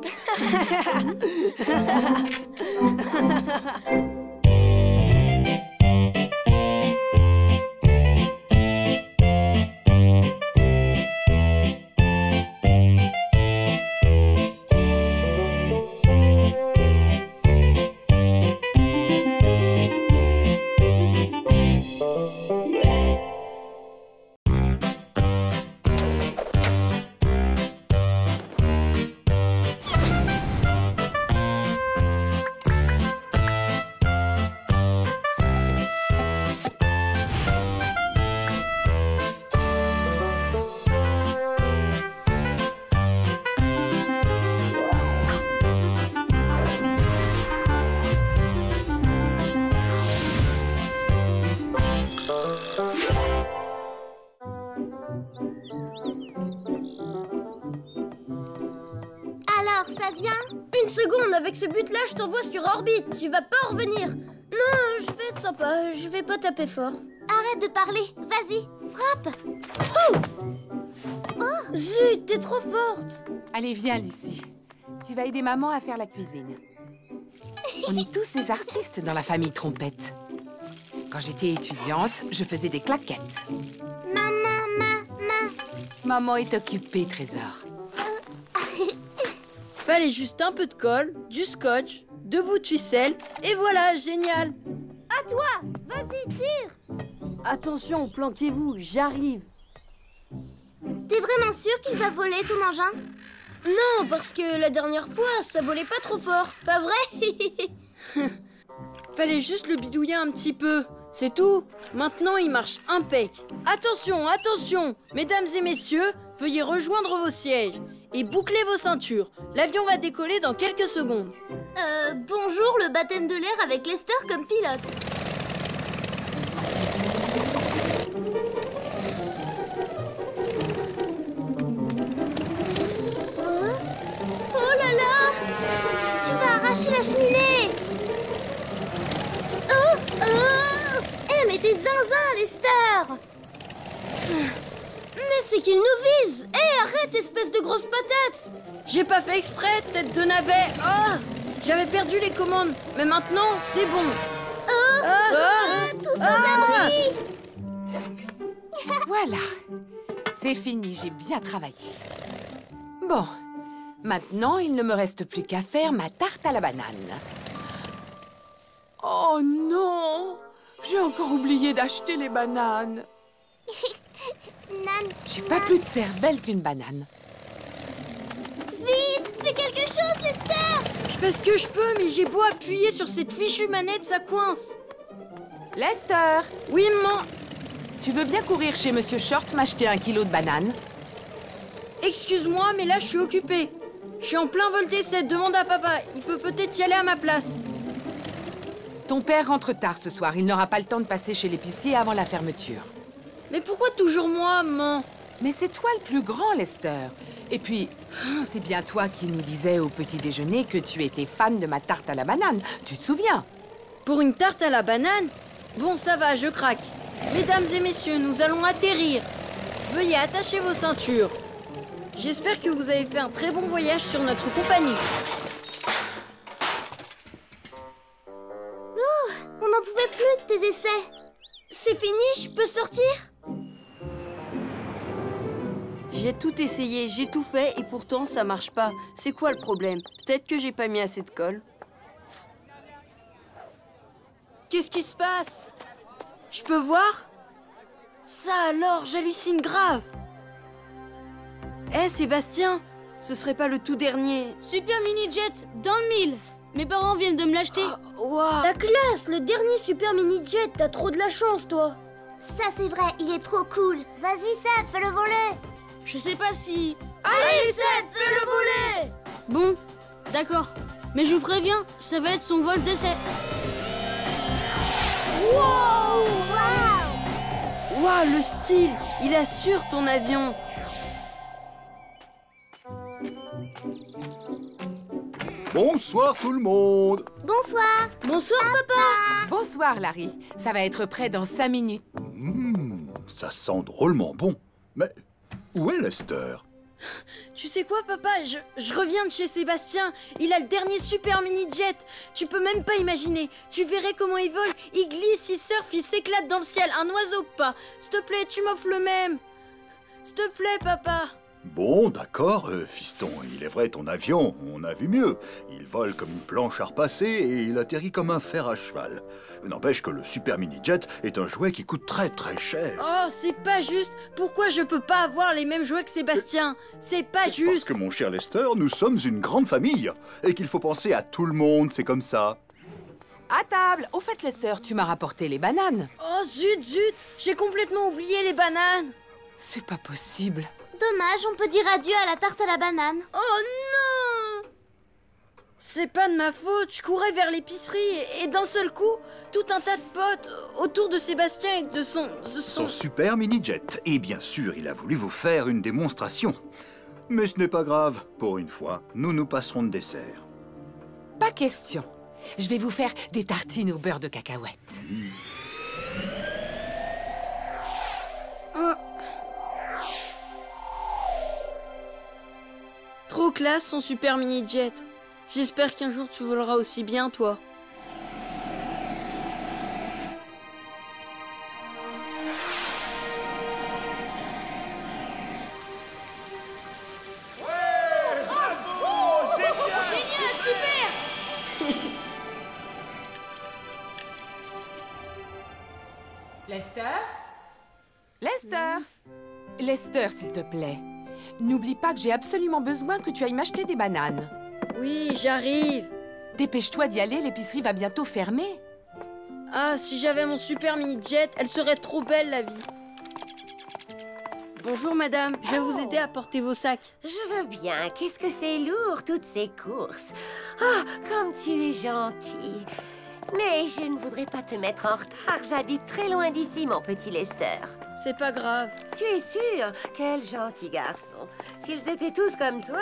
ça vient? Une seconde, avec ce but-là, je t'envoie sur orbite. Tu vas pas revenir. Non, je vais être sympa. Je vais pas taper fort. Arrête de parler. Vas-y, frappe. Oh. Zut, t'es trop forte. Allez, viens, Lucie. Tu vas aider maman à faire la cuisine. On est tous des artistes dans la famille Trompette. Quand j'étais étudiante, je faisais des claquettes. Maman est occupée, Trésor. Fallait juste un peu de colle, du scotch, 2 bouts de ficelle, et voilà, génial. À toi. Vas-y, tire. Attention, planquez-vous, j'arrive. T'es vraiment sûr qu'il va voler ton engin? Non, parce que la dernière fois, ça volait pas trop fort. Pas vrai? Fallait juste le bidouiller un petit peu. C'est tout. Maintenant, il marche impec. Attention, attention. Mesdames et messieurs, veuillez rejoindre vos sièges et bouclez vos ceintures. L'avion va décoller dans quelques secondes. Bonjour, le baptême de l'air avec Lester comme pilote. Oh là là! Tu vas arracher la cheminée! Mais t'es zinzin, Lester! Mais c'est qu'il nous vise! Hé, arrête, espèce de grosse patate! J'ai pas fait exprès, tête de navet. Oh, j'avais perdu les commandes, mais maintenant, c'est bon. Tous en abri! Voilà. C'est fini, j'ai bien travaillé. Bon, maintenant, il ne me reste plus qu'à faire ma tarte à la banane. Oh non! J'ai encore oublié d'acheter les bananes. Nan, J'ai pas plus de cervelle qu'une banane. Vite! Fais quelque chose, Lester! Je fais ce que je peux, mais j'ai beau appuyer sur cette fichue manette, ça coince. Lester! Oui, maman? Tu veux bien courir chez Monsieur Short m'acheter 1 kilo de bananes? Excuse-moi, mais là, je suis occupée. Je suis en plein vol d'essai, demande à papa. Il peut peut-être y aller à ma place. Ton père rentre tard ce soir. Il n'aura pas le temps de passer chez l'épicier avant la fermeture. Mais pourquoi toujours moi, maman? Mais c'est toi le plus grand, Lester. Et puis, c'est bien toi qui nous disais au petit déjeuner que tu étais fan de ma tarte à la banane. Tu te souviens? Pour une tarte à la banane? Bon, ça va, je craque. Mesdames et messieurs, nous allons atterrir. Veuillez attacher vos ceintures. J'espère que vous avez fait un très bon voyage sur notre compagnie. On n'en pouvait plus de tes essais. C'est fini, je peux sortir? J'ai tout essayé, j'ai tout fait et pourtant ça marche pas. C'est quoi le problème? Peut-être que j'ai pas mis assez de colle. Qu'est-ce qui se passe? Je peux voir? Ça alors, j'hallucine grave. Hé, Sébastien, ce serait pas le tout dernier? Super Mini Jet, dans le mille. Mes parents viennent de me l'acheter. Wow. La classe, le dernier Super Mini Jet, t'as trop de la chance, toi. Ça, c'est vrai, il est trop cool. Vas-y, Seb, fais le voler. Je sais pas si... Allez, Seb, fais le voler. Bon, d'accord. Mais je vous préviens, ça va être son vol d'essai. Wow! Waouh, le style! Il assure ton avion. Bonsoir tout le monde. Bonsoir. Bonsoir, papa. Bonsoir, Larry. Ça va être prêt dans 5 minutes. Ça sent drôlement bon. Mais où est Lester? Tu sais quoi, papa? Je reviens de chez Sébastien. Il a le dernier Super Mini Jet. Tu peux même pas imaginer. Tu verrais comment il vole. Il glisse, il surfe, il s'éclate dans le ciel. Un oiseau pas. S'il te plaît, tu m'offres le même. S'il te plaît, papa. Bon, d'accord, fiston, il est vrai, ton avion, on a vu mieux. Il vole comme une planche à repasser et il atterrit comme un fer à cheval. N'empêche que le Super Mini Jet est un jouet qui coûte très très cher. Oh, c'est pas juste. Pourquoi je peux pas avoir les mêmes jouets que Sébastien? C'est pas juste. Parce que mon cher Lester, nous sommes une grande famille et qu'il faut penser à tout le monde, c'est comme ça. À table. Au fait, Lester, tu m'as rapporté les bananes. Oh, zut, zut. J'ai complètement oublié les bananes. C'est pas possible. Dommage, on peut dire adieu à la tarte à la banane. Oh non! C'est pas de ma faute, je courais vers l'épicerie et d'un seul coup, tout un tas de potes autour de Sébastien et de son Super Mini Jet. Et bien sûr, il a voulu vous faire une démonstration. Mais ce n'est pas grave. Pour une fois, nous nous passerons de dessert. Pas question. Je vais vous faire des tartines au beurre de cacahuète. Trop classe son super mini-jet. J'espère qu'un jour tu voleras aussi bien, toi. Lester? Lester? Lester, s'il te plaît. N'oublie pas que j'ai absolument besoin que tu ailles m'acheter des bananes. Oui, j'arrive. Dépêche-toi d'y aller, l'épicerie va bientôt fermer. Ah, si j'avais mon super mini-jet, elle serait trop belle, la vie. Bonjour, madame. Je vais vous aider à porter vos sacs. Je veux bien. Qu'est-ce que c'est lourd, toutes ces courses. Ah, comme tu es gentil. Mais je ne voudrais pas te mettre en retard. J'habite très loin d'ici, mon petit Lester. C'est pas grave. Tu es sûr? Quel gentil garçon. S'ils étaient tous comme toi.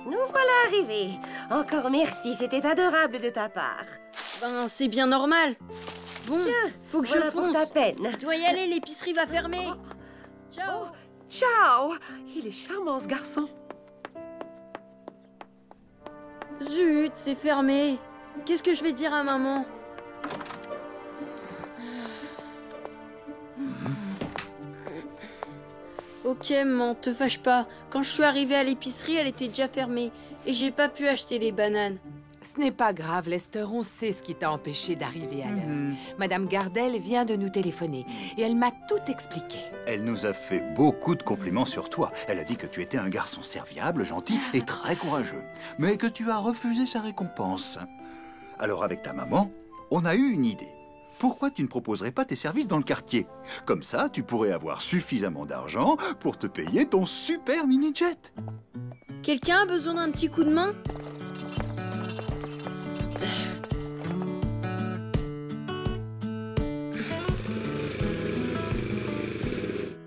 Nous voilà arrivés. Encore merci, c'était adorable de ta part. Ben, c'est bien normal. Bon, tiens, faut que voilà je fonce. pour ta peine. Je dois y aller, l'épicerie va fermer. Ciao. Oh, ciao. Il est charmant, ce garçon. Zut, c'est fermé. Qu'est-ce que je vais dire à maman? Ok, maman, te fâche pas. Quand je suis arrivée à l'épicerie, elle était déjà fermée. Et j'ai pas pu acheter les bananes. Ce n'est pas grave, Lester, on sait ce qui t'a empêché d'arriver à l'heure. Madame Gardel vient de nous téléphoner et elle m'a tout expliqué. Elle nous a fait beaucoup de compliments sur toi. Elle a dit que tu étais un garçon serviable, gentil et très courageux. Mais que tu as refusé sa récompense. Alors avec ta maman, on a eu une idée. Pourquoi tu ne proposerais pas tes services dans le quartier? Comme ça, tu pourrais avoir suffisamment d'argent pour te payer ton super mini-jet. Quelqu'un a besoin d'un petit coup de main?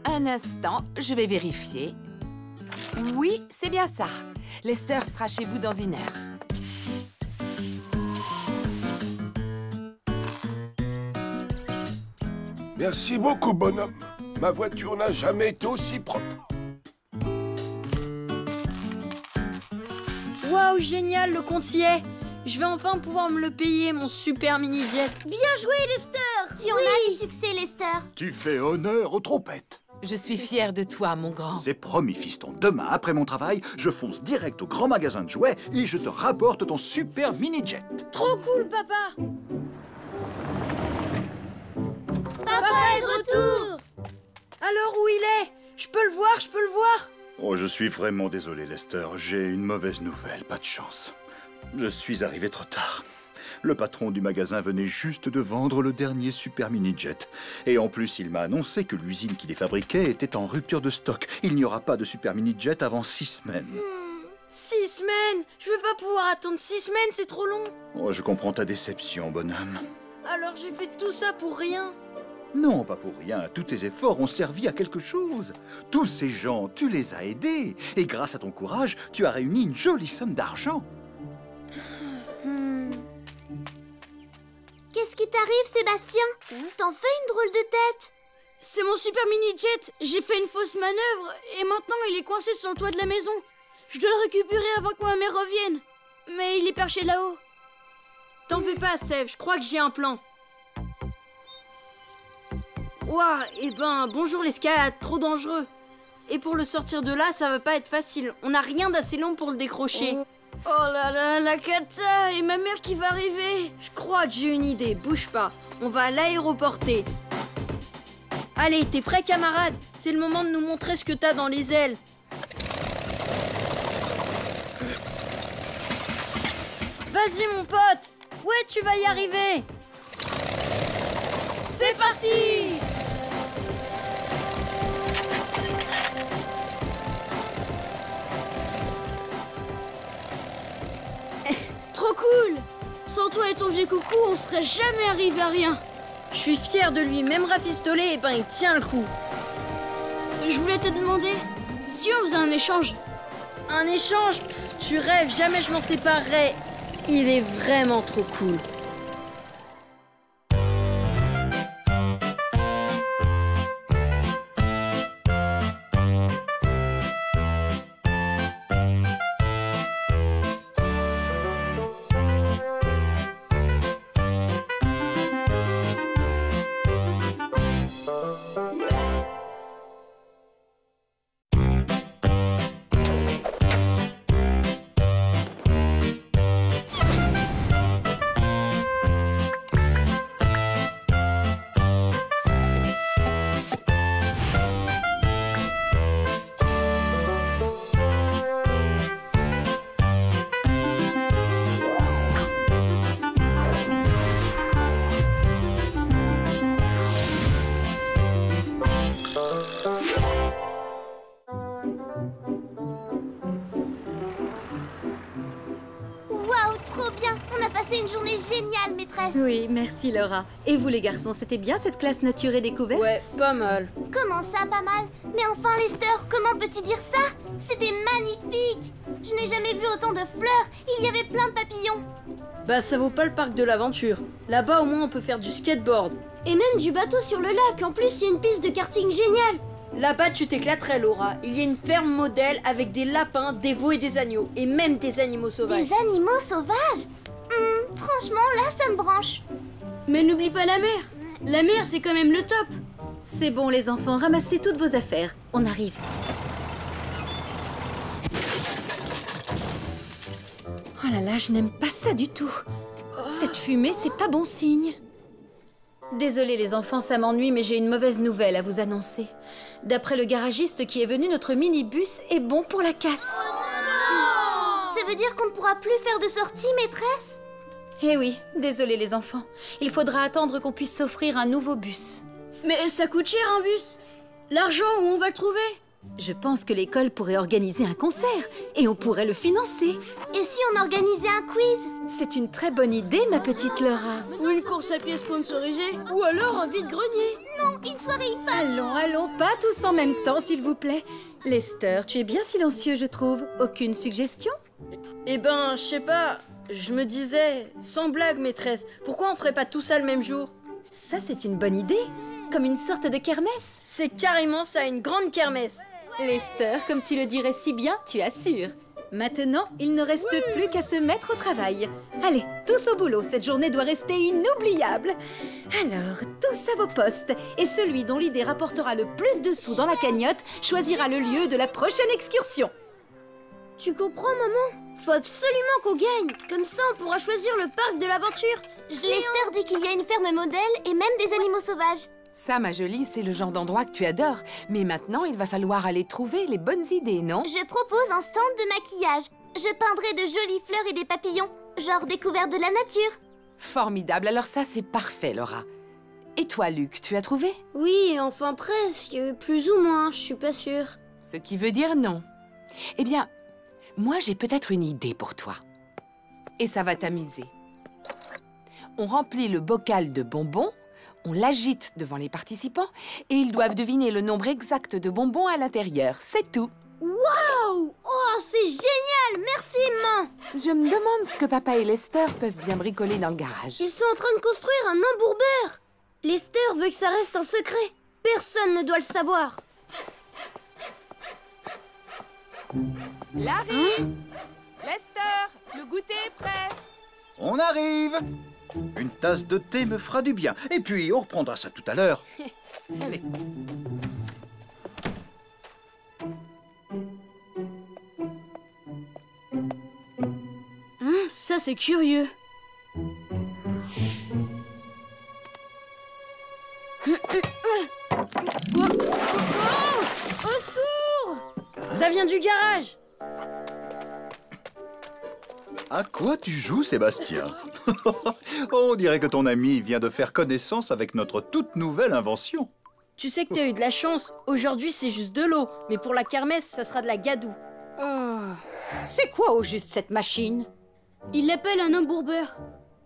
Un instant, je vais vérifier. Oui, c'est bien ça. Lester sera chez vous dans 1 heure. Merci beaucoup, bonhomme. Ma voiture n'a jamais été aussi propre. Waouh, génial, le compte y est. Je vais enfin pouvoir me le payer, mon super mini-jet. Bien joué, Lester. Tu en as du succès, Lester. Tu fais honneur aux trompettes. Je suis fière de toi, mon grand. C'est promis, fiston. Demain, après mon travail, je fonce direct au grand magasin de jouets et je te rapporte ton super mini-jet. Trop cool, papa. Papa est de retour. Alors, où il est? Je peux le voir, je peux le voir. Oh, je suis vraiment désolé, Lester. J'ai une mauvaise nouvelle, pas de chance. Je suis arrivé trop tard. Le patron du magasin venait juste de vendre le dernier super mini-jet. Et en plus, il m'a annoncé que l'usine qui les fabriquait était en rupture de stock. Il n'y aura pas de super mini-jet avant 6 semaines. 6 semaines? Je vais pas pouvoir attendre 6 semaines, c'est trop long. Oh, je comprends ta déception, bonhomme. Alors j'ai fait tout ça pour rien? Non, pas pour rien. Tous tes efforts ont servi à quelque chose. Tous ces gens, tu les as aidés. Et grâce à ton courage, tu as réuni une jolie somme d'argent. Qu'est-ce qui t'arrive, Sébastien? T'en fais une drôle de tête. C'est mon super mini-jet. J'ai fait une fausse manœuvre et maintenant il est coincé sur le toit de la maison. Je dois le récupérer avant que ma mère revienne. Mais il est perché là-haut. T'en fais pas, Sève, je crois que j'ai un plan. Ouah, eh ben, bonjour l'escalade, trop dangereux. Et pour le sortir de là, ça va pas être facile. On n'a rien d'assez long pour le décrocher. Oh là là, la cata. Et ma mère qui va arriver. Je crois que j'ai une idée, bouge pas. On va l'aéroporter. Allez, t'es prêt, camarade? C'est le moment de nous montrer ce que t'as dans les ailes. Vas-y, mon pote. Ouais, tu vas y arriver. C'est parti! Trop cool! Sans toi et ton vieux coucou, on serait jamais arrivé à rien. Je suis fière de lui, même rafistolé, et ben il tient le coup. Je voulais te demander, si on faisait un échange, Un échange? Tu rêves, jamais je m'en séparerai. Il est vraiment trop cool. Génial, maîtresse. Oui, merci Laura. Et vous les garçons, c'était bien cette classe nature et découverte? Ouais, pas mal. Comment ça, pas mal? Mais enfin, Lester, comment peux-tu dire ça? C'était magnifique. Je n'ai jamais vu autant de fleurs. Il y avait plein de papillons. Bah, ça vaut pas le parc de l'aventure. Là-bas, au moins, on peut faire du skateboard. Et même du bateau sur le lac. En plus, il y a une piste de karting géniale. Là-bas, tu t'éclaterais, Laura. Il y a une ferme modèle avec des lapins, des veaux et des agneaux. Et même des animaux sauvages. Des animaux sauvages? Franchement, là, ça me branche. Mais n'oublie pas la mer. La mer, c'est quand même le top. C'est bon, les enfants, ramassez toutes vos affaires. On arrive. Oh là là, je n'aime pas ça du tout. Cette fumée, c'est pas bon signe. Désolée les enfants, ça m'ennuie, mais j'ai une mauvaise nouvelle à vous annoncer. D'après le garagiste qui est venu, notre minibus est bon pour la casse. Ça veut dire qu'on ne pourra plus faire de sortie, maîtresse? Eh oui, désolé les enfants. Il faudra attendre qu'on puisse s'offrir un nouveau bus. Mais ça coûte cher un bus. L'argent, où on va le trouver? Je pense que l'école pourrait organiser un concert et on pourrait le financer. Et si on organisait un quiz? C'est une très bonne idée, ma petite Laura. Ou une course à pied sponsorisée. Ou alors un vide-grenier. Non, une soirée hip-hop. Allons, pas tous en même temps, s'il vous plaît. Lester, tu es bien silencieux, je trouve. Aucune suggestion? Eh ben, je sais pas. Je me disais, sans blague, maîtresse, pourquoi on ferait pas tout ça le même jour? Ça, c'est une bonne idée. Comme une sorte de kermesse. C'est carrément ça, une grande kermesse. Lester, comme tu le dirais si bien, tu assures. Maintenant, il ne reste plus qu'à se mettre au travail. Allez, tous au boulot, cette journée doit rester inoubliable. Alors, tous à vos postes. Et celui dont l'idée rapportera le plus de sous dans la cagnotte choisira le lieu de la prochaine excursion. Tu comprends, maman? Faut absolument qu'on gagne. Comme ça, on pourra choisir le parc de l'aventure. Lester dit qu'il y a une ferme modèle et même des animaux sauvages. Ça, ma jolie, c'est le genre d'endroit que tu adores. Mais maintenant, il va falloir aller trouver les bonnes idées, non? Je propose un stand de maquillage. Je peindrai de jolies fleurs et des papillons, genre découverte de la nature. Formidable, alors ça, c'est parfait, Laura. Et toi, Luc, tu as trouvé? Oui, enfin presque. Plus ou moins, je suis pas sûre. Ce qui veut dire non. Eh bien, moi, j'ai peut-être une idée pour toi. Et ça va t'amuser. On remplit le bocal de bonbons, on l'agite devant les participants et ils doivent deviner le nombre exact de bonbons à l'intérieur. C'est tout. Waouh! Oh, c'est génial! Merci, maman! Je me demande ce que papa et Lester peuvent bien bricoler dans le garage. Ils sont en train de construire un embourbeur! Lester veut que ça reste un secret. Personne ne doit le savoir. Larry! Lester, le goûter est prêt. On arrive. Une tasse de thé me fera du bien. Et puis, on reprendra ça tout à l'heure. Allez. Ça, c'est curieux. Au secours! Ça vient du garage! À quoi tu joues, Sébastien? On dirait que ton ami vient de faire connaissance avec notre toute nouvelle invention. Tu sais que t'as eu de la chance. Aujourd'hui, c'est juste de l'eau. Mais pour la kermesse, ça sera de la gadoue. Oh. C'est quoi au juste cette machine? Il l'appelle un embourbeur.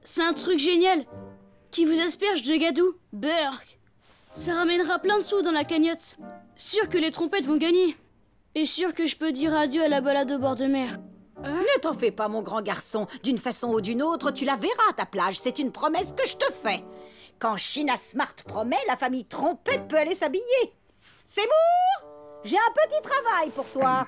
C'est un truc génial qui vous asperge de gadoue. Burk. Ça ramènera plein de sous dans la cagnotte. Sûr que les trompettes vont gagner. est sûr que je peux dire adieu à la balade au bord de mer? Ne t'en fais pas, mon grand garçon. D'une façon ou d'une autre, tu la verras à ta plage. C'est une promesse que je te fais. Quand China Smart promet, la famille Trompette peut aller s'habiller. Seymour, j'ai un petit travail pour toi.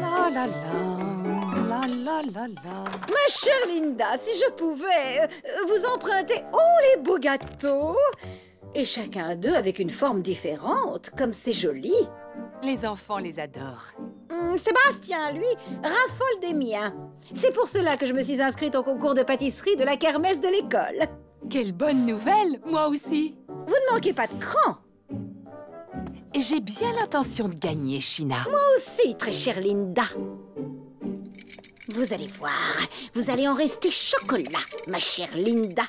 La la la. Ma chère Linda, si je pouvais vous emprunter les beaux gâteaux, et chacun d'eux avec une forme différente, comme c'est joli. Les enfants les adorent. Sébastien, lui, raffole des miens. C'est pour cela que je me suis inscrite au concours de pâtisserie de la kermesse de l'école. Quelle bonne nouvelle, moi aussi. Vous ne manquez pas de cran. Et j'ai bien l'intention de gagner, China. Moi aussi, très chère Linda. Vous allez voir, vous allez en rester chocolat, ma chère Linda.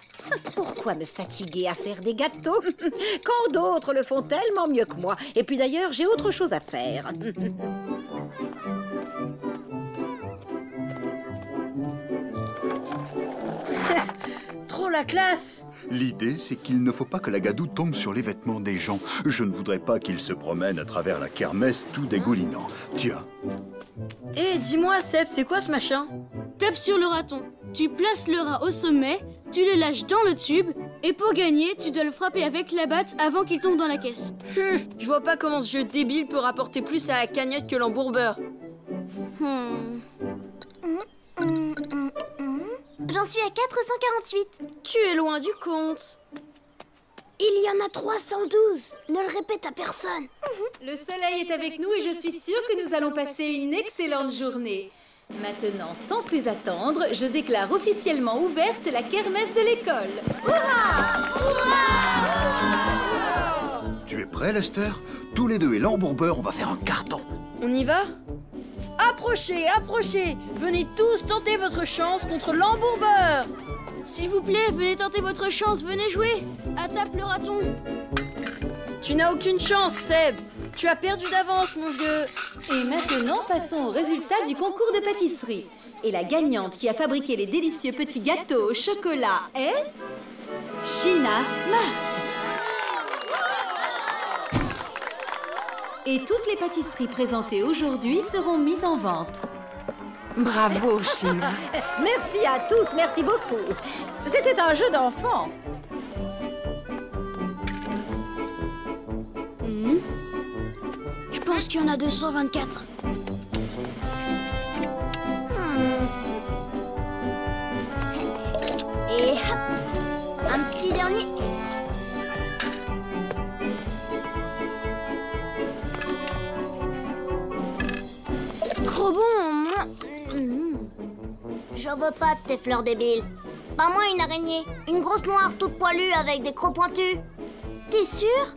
Pourquoi me fatiguer à faire des gâteaux quand d'autres le font tellement mieux que moi? Et puis d'ailleurs, j'ai autre chose à faire. Trop la classe! L'idée, c'est qu'il ne faut pas que la gadoue tombe sur les vêtements des gens. Je ne voudrais pas qu'il se promène à travers la kermesse tout dégoulinant. Tiens. Eh, dis-moi, Seb, c'est quoi ce machin? Tape sur le raton. Tu places le rat au sommet, tu le lâches dans le tube, et pour gagner, tu dois le frapper avec la batte avant qu'il tombe dans la caisse. Je vois pas comment ce jeu débile peut rapporter plus à la cagnotte que l'embourbeur. J'en suis à 448. Tu es loin du compte. Il y en a 312. Ne le répète à personne. Le soleil est avec nous et je suis sûre que nous allons passer une excellente journée. Maintenant, sans plus attendre, je déclare officiellement ouverte la kermesse de l'école. Tu es prêt, Lester? Tous les deux et l'embourbeur, on va faire un carton. On y va? Approchez, approchez! Venez tous tenter votre chance contre l'embourbeur! S'il vous plaît, venez tenter votre chance, venez jouer. Attaque le raton. Tu n'as aucune chance, Seb. Tu as perdu d'avance, mon vieux. Et maintenant, passons au résultat du concours de pâtisserie. Et la gagnante qui a fabriqué les délicieux petits gâteaux au chocolat est... China Smart. Et toutes les pâtisseries présentées aujourd'hui seront mises en vente. Bravo, China. Merci à tous, merci beaucoup. C'était un jeu d'enfant. Je pense qu'il y en a 224. Et hop, un petit dernier. Trop bon. Je veux pas de tes fleurs débiles. Pas moi une araignée. Une grosse noire toute poilue avec des crocs pointus. T'es sûr?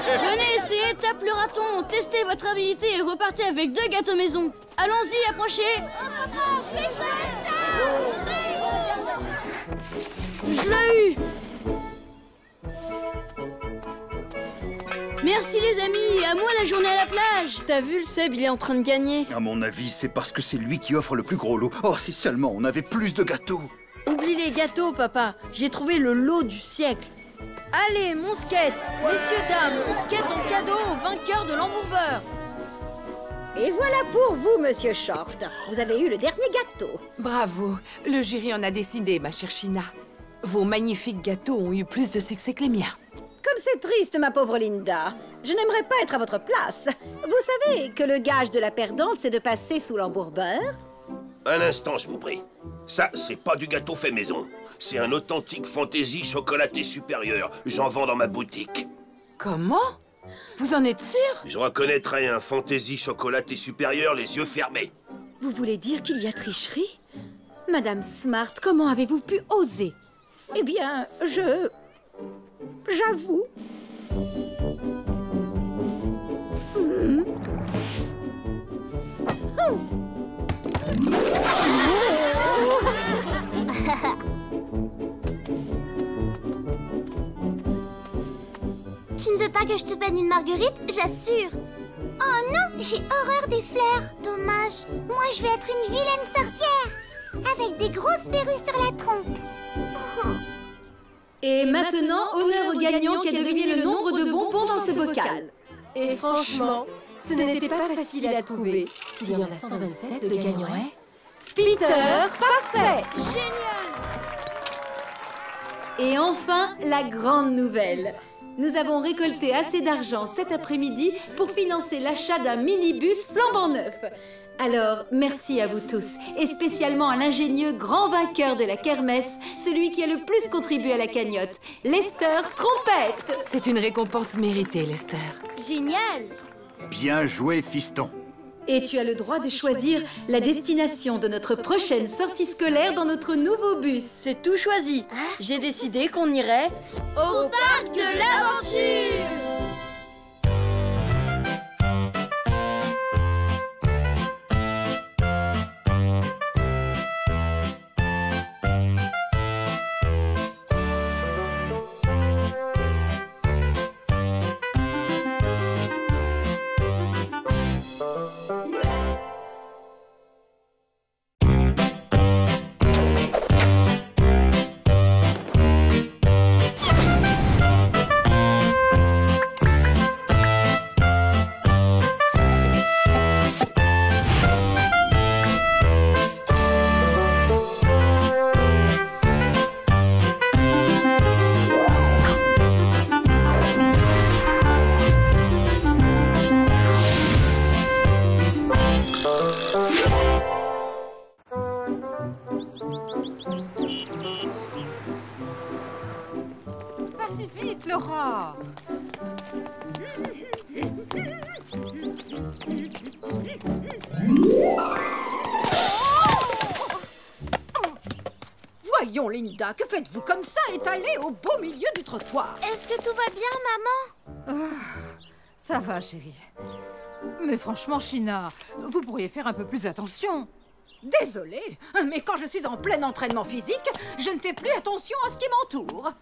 Venez essayer, tape le raton, testez votre habilité et repartez avec 2 gâteaux maison. Allons-y, approchez. Je l'ai eu. Merci les amis, à moi la journée à la plage. T'as vu, le Seb, il est en train de gagner. À mon avis, c'est parce que c'est lui qui offre le plus gros lot. Oh, si seulement on avait plus de gâteaux. Oublie les gâteaux, papa. J'ai trouvé le lot du siècle. Allez, mon skate. Messieurs, dames, on skate en cadeau au vainqueur de l'embourbeur. Et voilà pour vous, monsieur Short. Vous avez eu le dernier gâteau. Bravo. Le jury en a décidé, ma chère China. Vos magnifiques gâteaux ont eu plus de succès que les miens. Comme c'est triste, ma pauvre Linda. Je n'aimerais pas être à votre place. Vous savez que le gage de la perdante, c'est de passer sous l'embourbeur? Un instant, je vous prie. Ça, c'est pas du gâteau fait maison. C'est un authentique fantaisie chocolaté supérieur. J'en vends dans ma boutique. Comment? Vous en êtes sûr? Je reconnaîtrais un fantaisie chocolaté supérieur les yeux fermés. Vous voulez dire qu'il y a tricherie? Madame Smart, comment avez-vous pu oser? Eh bien, j'avoue. que je te peigne une marguerite, j'assure. Oh non, j'ai horreur des fleurs. Dommage. Moi, je vais être une vilaine sorcière, avec des grosses verrues sur la trompe. Oh. Et maintenant, honneur au gagnant qui a deviné le nombre de bonbons dans ce bocal. Et franchement, ce n'était pas facile à trouver. S'il y en a 127, le gagnant est... Peter, parfait! Génial! Et enfin, la grande nouvelle. Nous avons récolté assez d'argent cet après-midi pour financer l'achat d'un minibus flambant neuf. Alors, merci à vous tous, et spécialement à l'ingénieux grand vainqueur de la kermesse, celui qui a le plus contribué à la cagnotte, Lester Trompette. C'est une récompense méritée, Lester. Génial! Bien joué, fiston. Et tu as le droit de choisir la destination de notre prochaine sortie scolaire dans notre nouveau bus. C'est tout choisi. J'ai décidé qu'on irait au parc de l'aventure. Pas si vite, Laura. Voyons, Linda, que faites-vous comme ça, étalée au beau milieu du trottoir? Est-ce que tout va bien, maman? Ça va, chérie. Mais franchement, China, vous pourriez faire un peu plus attention. Désolée, mais quand je suis en plein entraînement physique, je ne fais plus attention à ce qui m'entoure.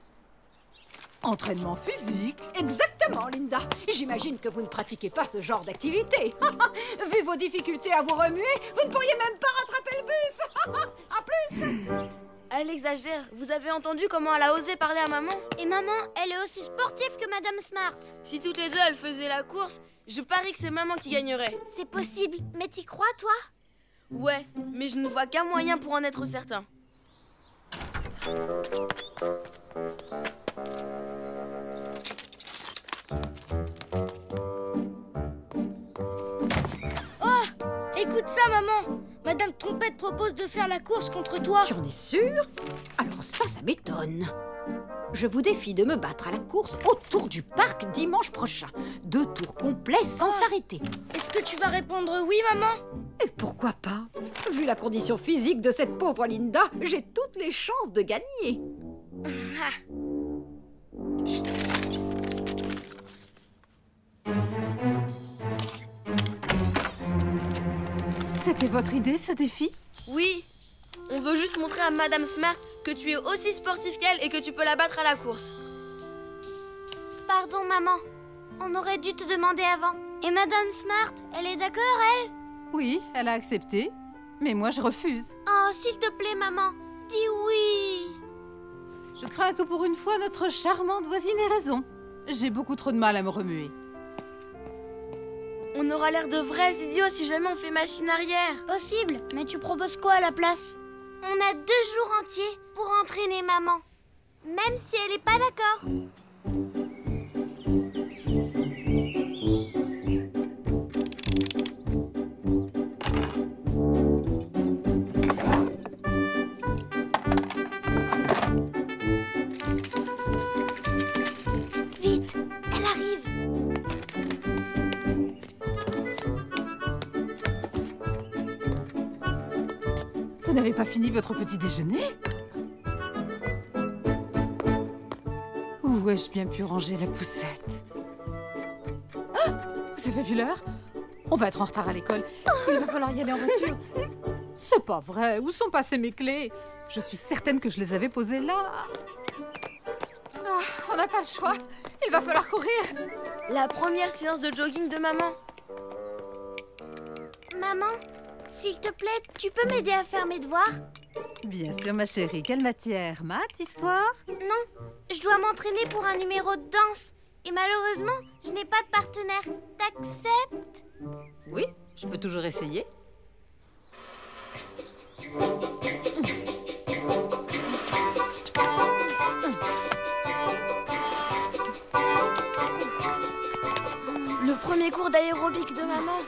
Entraînement physique? Exactement, Linda. J'imagine que vous ne pratiquez pas ce genre d'activité. Vu vos difficultés à vous remuer, vous ne pourriez même pas rattraper le bus. En plus... Elle exagère. Vous avez entendu comment elle a osé parler à maman? Et maman, elle est aussi sportive que Madame Smart. Si toutes les deux, elles faisaient la course, je parie que c'est maman qui gagnerait. C'est possible, mais t'y crois, toi? Ouais, mais je ne vois qu'un moyen pour en être certain. Oh! Écoute ça, maman! Madame Trompette propose de faire la course contre toi. Tu en es sûre? Alors ça m'étonne. Je vous défie de me battre à la course autour du parc dimanche prochain. 2 tours complets sans s'arrêter. Est-ce que tu vas répondre oui, maman? Et pourquoi pas? Vu la condition physique de cette pauvre Linda, j'ai toutes les chances de gagner. C'était votre idée, ce défi? Oui. On veut juste montrer à Madame Smart que tu es aussi sportif qu'elle et que tu peux la battre à la course. Pardon, maman. On aurait dû te demander avant. Et Madame Smart, elle est d'accord, elle? Oui, elle a accepté. Mais moi, je refuse. Oh, s'il te plaît, maman, dis oui. Je crains que pour une fois, notre charmante voisine ait raison. J'ai beaucoup trop de mal à me remuer. On aura l'air de vrais idiots si jamais on fait machine arrière. Possible, mais tu proposes quoi à la place? On a 2 jours entiers pour entraîner maman. Même si elle n'est pas d'accord. Vite, elle arrive. Vous n'avez pas fini votre petit déjeuner? Où ai-je bien pu ranger la poussette? Ah! Vous avez vu l'heure? On va être en retard à l'école. Il va falloir y aller en voiture. C'est pas vrai. Où sont passées mes clés? Je suis certaine que je les avais posées là. Ah, on n'a pas le choix. Il va falloir courir. La première séance de jogging de maman. Maman, s'il te plaît, tu peux m'aider à faire mes devoirs? Bien sûr, ma chérie. Quelle matière? Maths, histoire? Non, je dois m'entraîner pour un numéro de danse. Et malheureusement, je n'ai pas de partenaire. T'acceptes? Oui, je peux toujours essayer. Le premier cours d'aérobic de maman.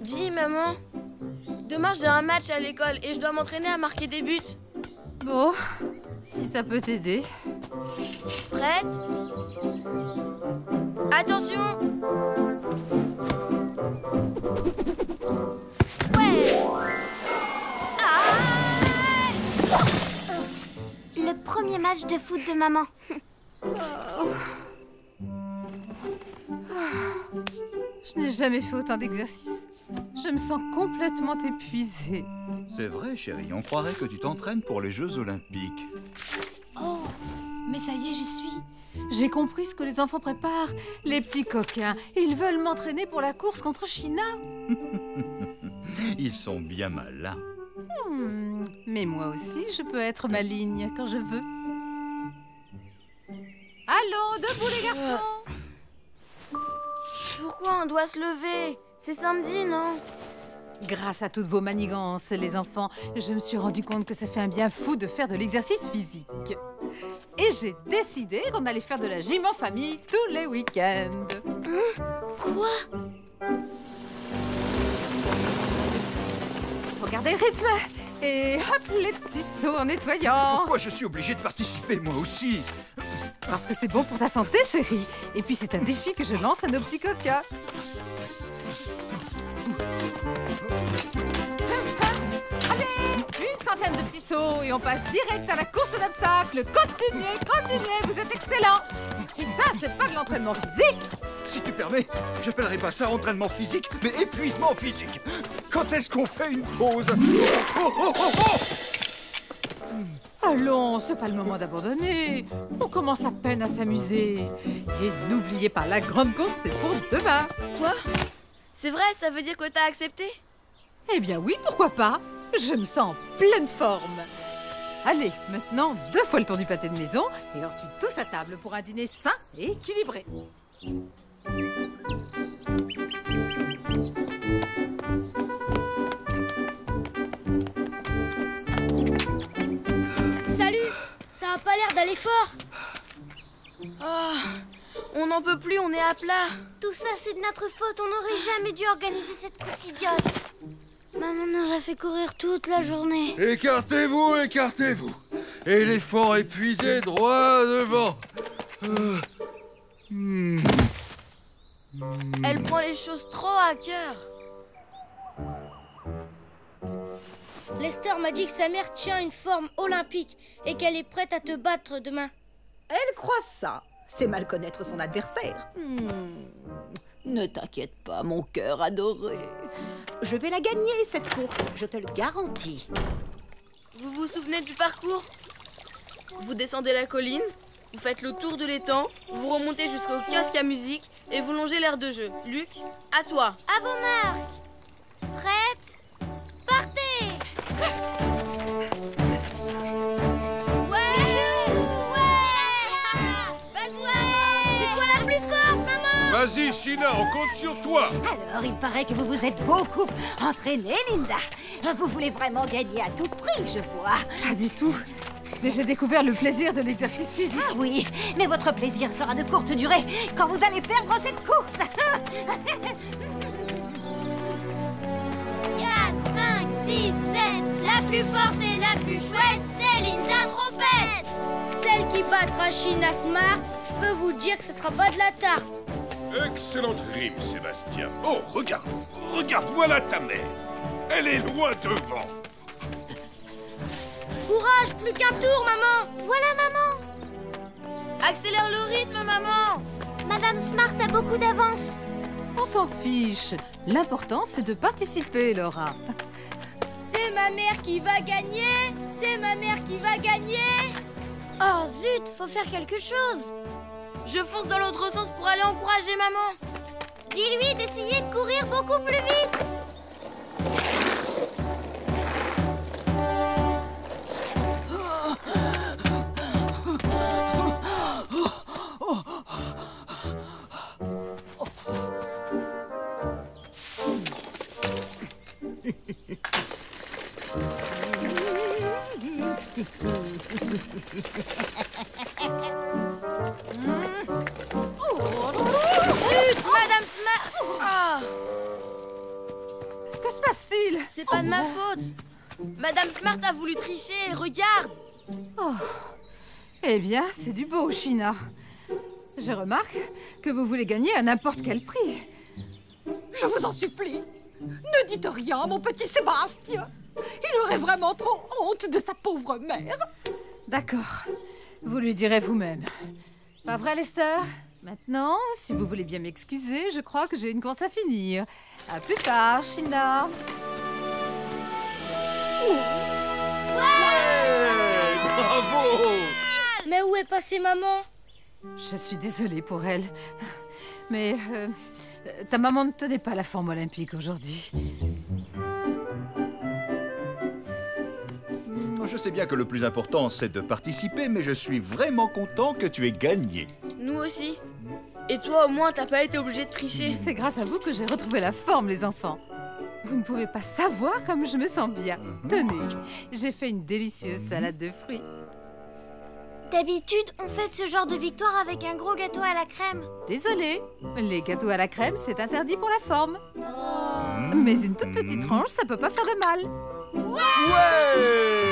Dis, maman. Demain, j'ai un match à l'école et je dois m'entraîner à marquer des buts. Bon, si ça peut t'aider. Prête? Attention! Ouais! Le premier match de foot de maman. Je n'ai jamais fait autant d'exercices. Je me sens complètement épuisée. C'est vrai, chérie, on croirait que tu t'entraînes pour les Jeux Olympiques. Oh, mais ça y est, j'y suis. J'ai compris ce que les enfants préparent. Les petits coquins, ils veulent m'entraîner pour la course contre China. Ils sont bien malins. Mais moi aussi, je peux être maligne quand je veux. Allons, debout les garçons! Pourquoi on doit se lever? C'est samedi, non? Grâce à toutes vos manigances, les enfants, je me suis rendu compte que ça fait un bien fou de faire de l'exercice physique. Et j'ai décidé qu'on allait faire de la gym en famille tous les week-ends. Quoi? Faut garder le rythme. Et hop, les petits sauts en nettoyant. Pourquoi je suis obligée de participer, moi aussi? Parce que c'est bon pour ta santé, chérie. Et puis c'est un défi que je lance à nos petits coquins. Allez, une centaine de petits sauts et on passe direct à la course d'obstacles. Continuez, continuez, vous êtes excellents. Si ça, c'est pas de l'entraînement physique. Si tu permets, j'appellerai pas ça entraînement physique, mais épuisement physique. Quand est-ce qu'on fait une pause? Oh, oh, oh, oh! Allons, c'est pas le moment d'abandonner. On commence à peine à s'amuser. Et n'oubliez pas, la grande course, c'est pour demain. Quoi? C'est vrai, ça veut dire que t'as accepté? Eh bien oui, pourquoi pas? Je me sens en pleine forme. Allez, maintenant, 2 fois le tour du pâté de maison et ensuite tous à table pour un dîner sain et équilibré. Salut! Ça a pas l'air d'aller fort. Oh, on n'en peut plus, on est à plat. Tout ça, c'est de notre faute. On n'aurait jamais dû organiser cette course idiote. Maman nous a fait courir toute la journée. Écartez-vous, écartez-vous. Éléphant épuisé, droit devant. Elle prend les choses trop à cœur. Lester m'a dit que sa mère tient une forme olympique et qu'elle est prête à te battre demain. Elle croit ça. C'est mal connaître son adversaire. Ne t'inquiète pas, mon cœur adoré. Je vais la gagner, cette course, je te le garantis. Vous vous souvenez du parcours? Vous descendez la colline, vous faites le tour de l'étang, vous remontez jusqu'au kiosque à musique et vous longez l'aire de jeu. Luc, à toi. À vos marques. Prête? Partez! C'est toi la plus forte, maman! Vas-y, China, on compte sur toi. Alors, il paraît que vous vous êtes beaucoup entraînée, Linda. Vous voulez vraiment gagner à tout prix, je vois. Pas du tout. Mais j'ai découvert le plaisir de l'exercice physique. Ah oui, mais votre plaisir sera de courte durée quand vous allez perdre cette course. 4, 5, 6, 7. La plus forte et la plus chouette, c'est Linda Trompette. Celle qui battra China Smart, je peux vous dire que ce sera pas de la tarte. Excellente rime, Sébastien. Oh, regarde, voilà ta mère. Elle est loin devant. Courage, plus qu'un tour, maman. Voilà, maman. Accélère le rythme, maman. Madame Smart a beaucoup d'avance. On s'en fiche. L'important, c'est de participer, Laura. C'est ma mère qui va gagner! C'est ma mère qui va gagner! Oh zut, faut faire quelque chose! Je fonce dans l'autre sens pour aller encourager maman. Dis-lui d'essayer de courir beaucoup plus vite. Madame Smart. Ah. Que se passe-t-il? C'est pas de ma faute. Madame Smart a voulu tricher, regarde. Oh. Eh bien, c'est du beau, China. Je remarque que vous voulez gagner à n'importe quel prix. Je vous en supplie, ne dites rien à mon petit Sébastien. Il aurait vraiment trop honte de sa pauvre mère. D'accord, vous lui direz vous-même. Pas vrai, Lester? Maintenant, si vous voulez bien m'excuser, je crois que j'ai une course à finir. À plus tard, China. Bravo! Mais où est passée maman? Je suis désolée pour elle. Mais ta maman ne tenait pas la forme olympique aujourd'hui. Je sais bien que le plus important, c'est de participer, mais je suis vraiment content que tu aies gagné. Nous aussi. Et toi, au moins, t'as pas été obligé de tricher. C'est grâce à vous que j'ai retrouvé la forme, les enfants. Vous ne pouvez pas savoir comme je me sens bien. Tenez, j'ai fait une délicieuse salade de fruits. D'habitude, on fête ce genre de victoire avec un gros gâteau à la crème. Désolée, les gâteaux à la crème, c'est interdit pour la forme. Mais une toute petite tranche, ça peut pas faire de mal. Ouais!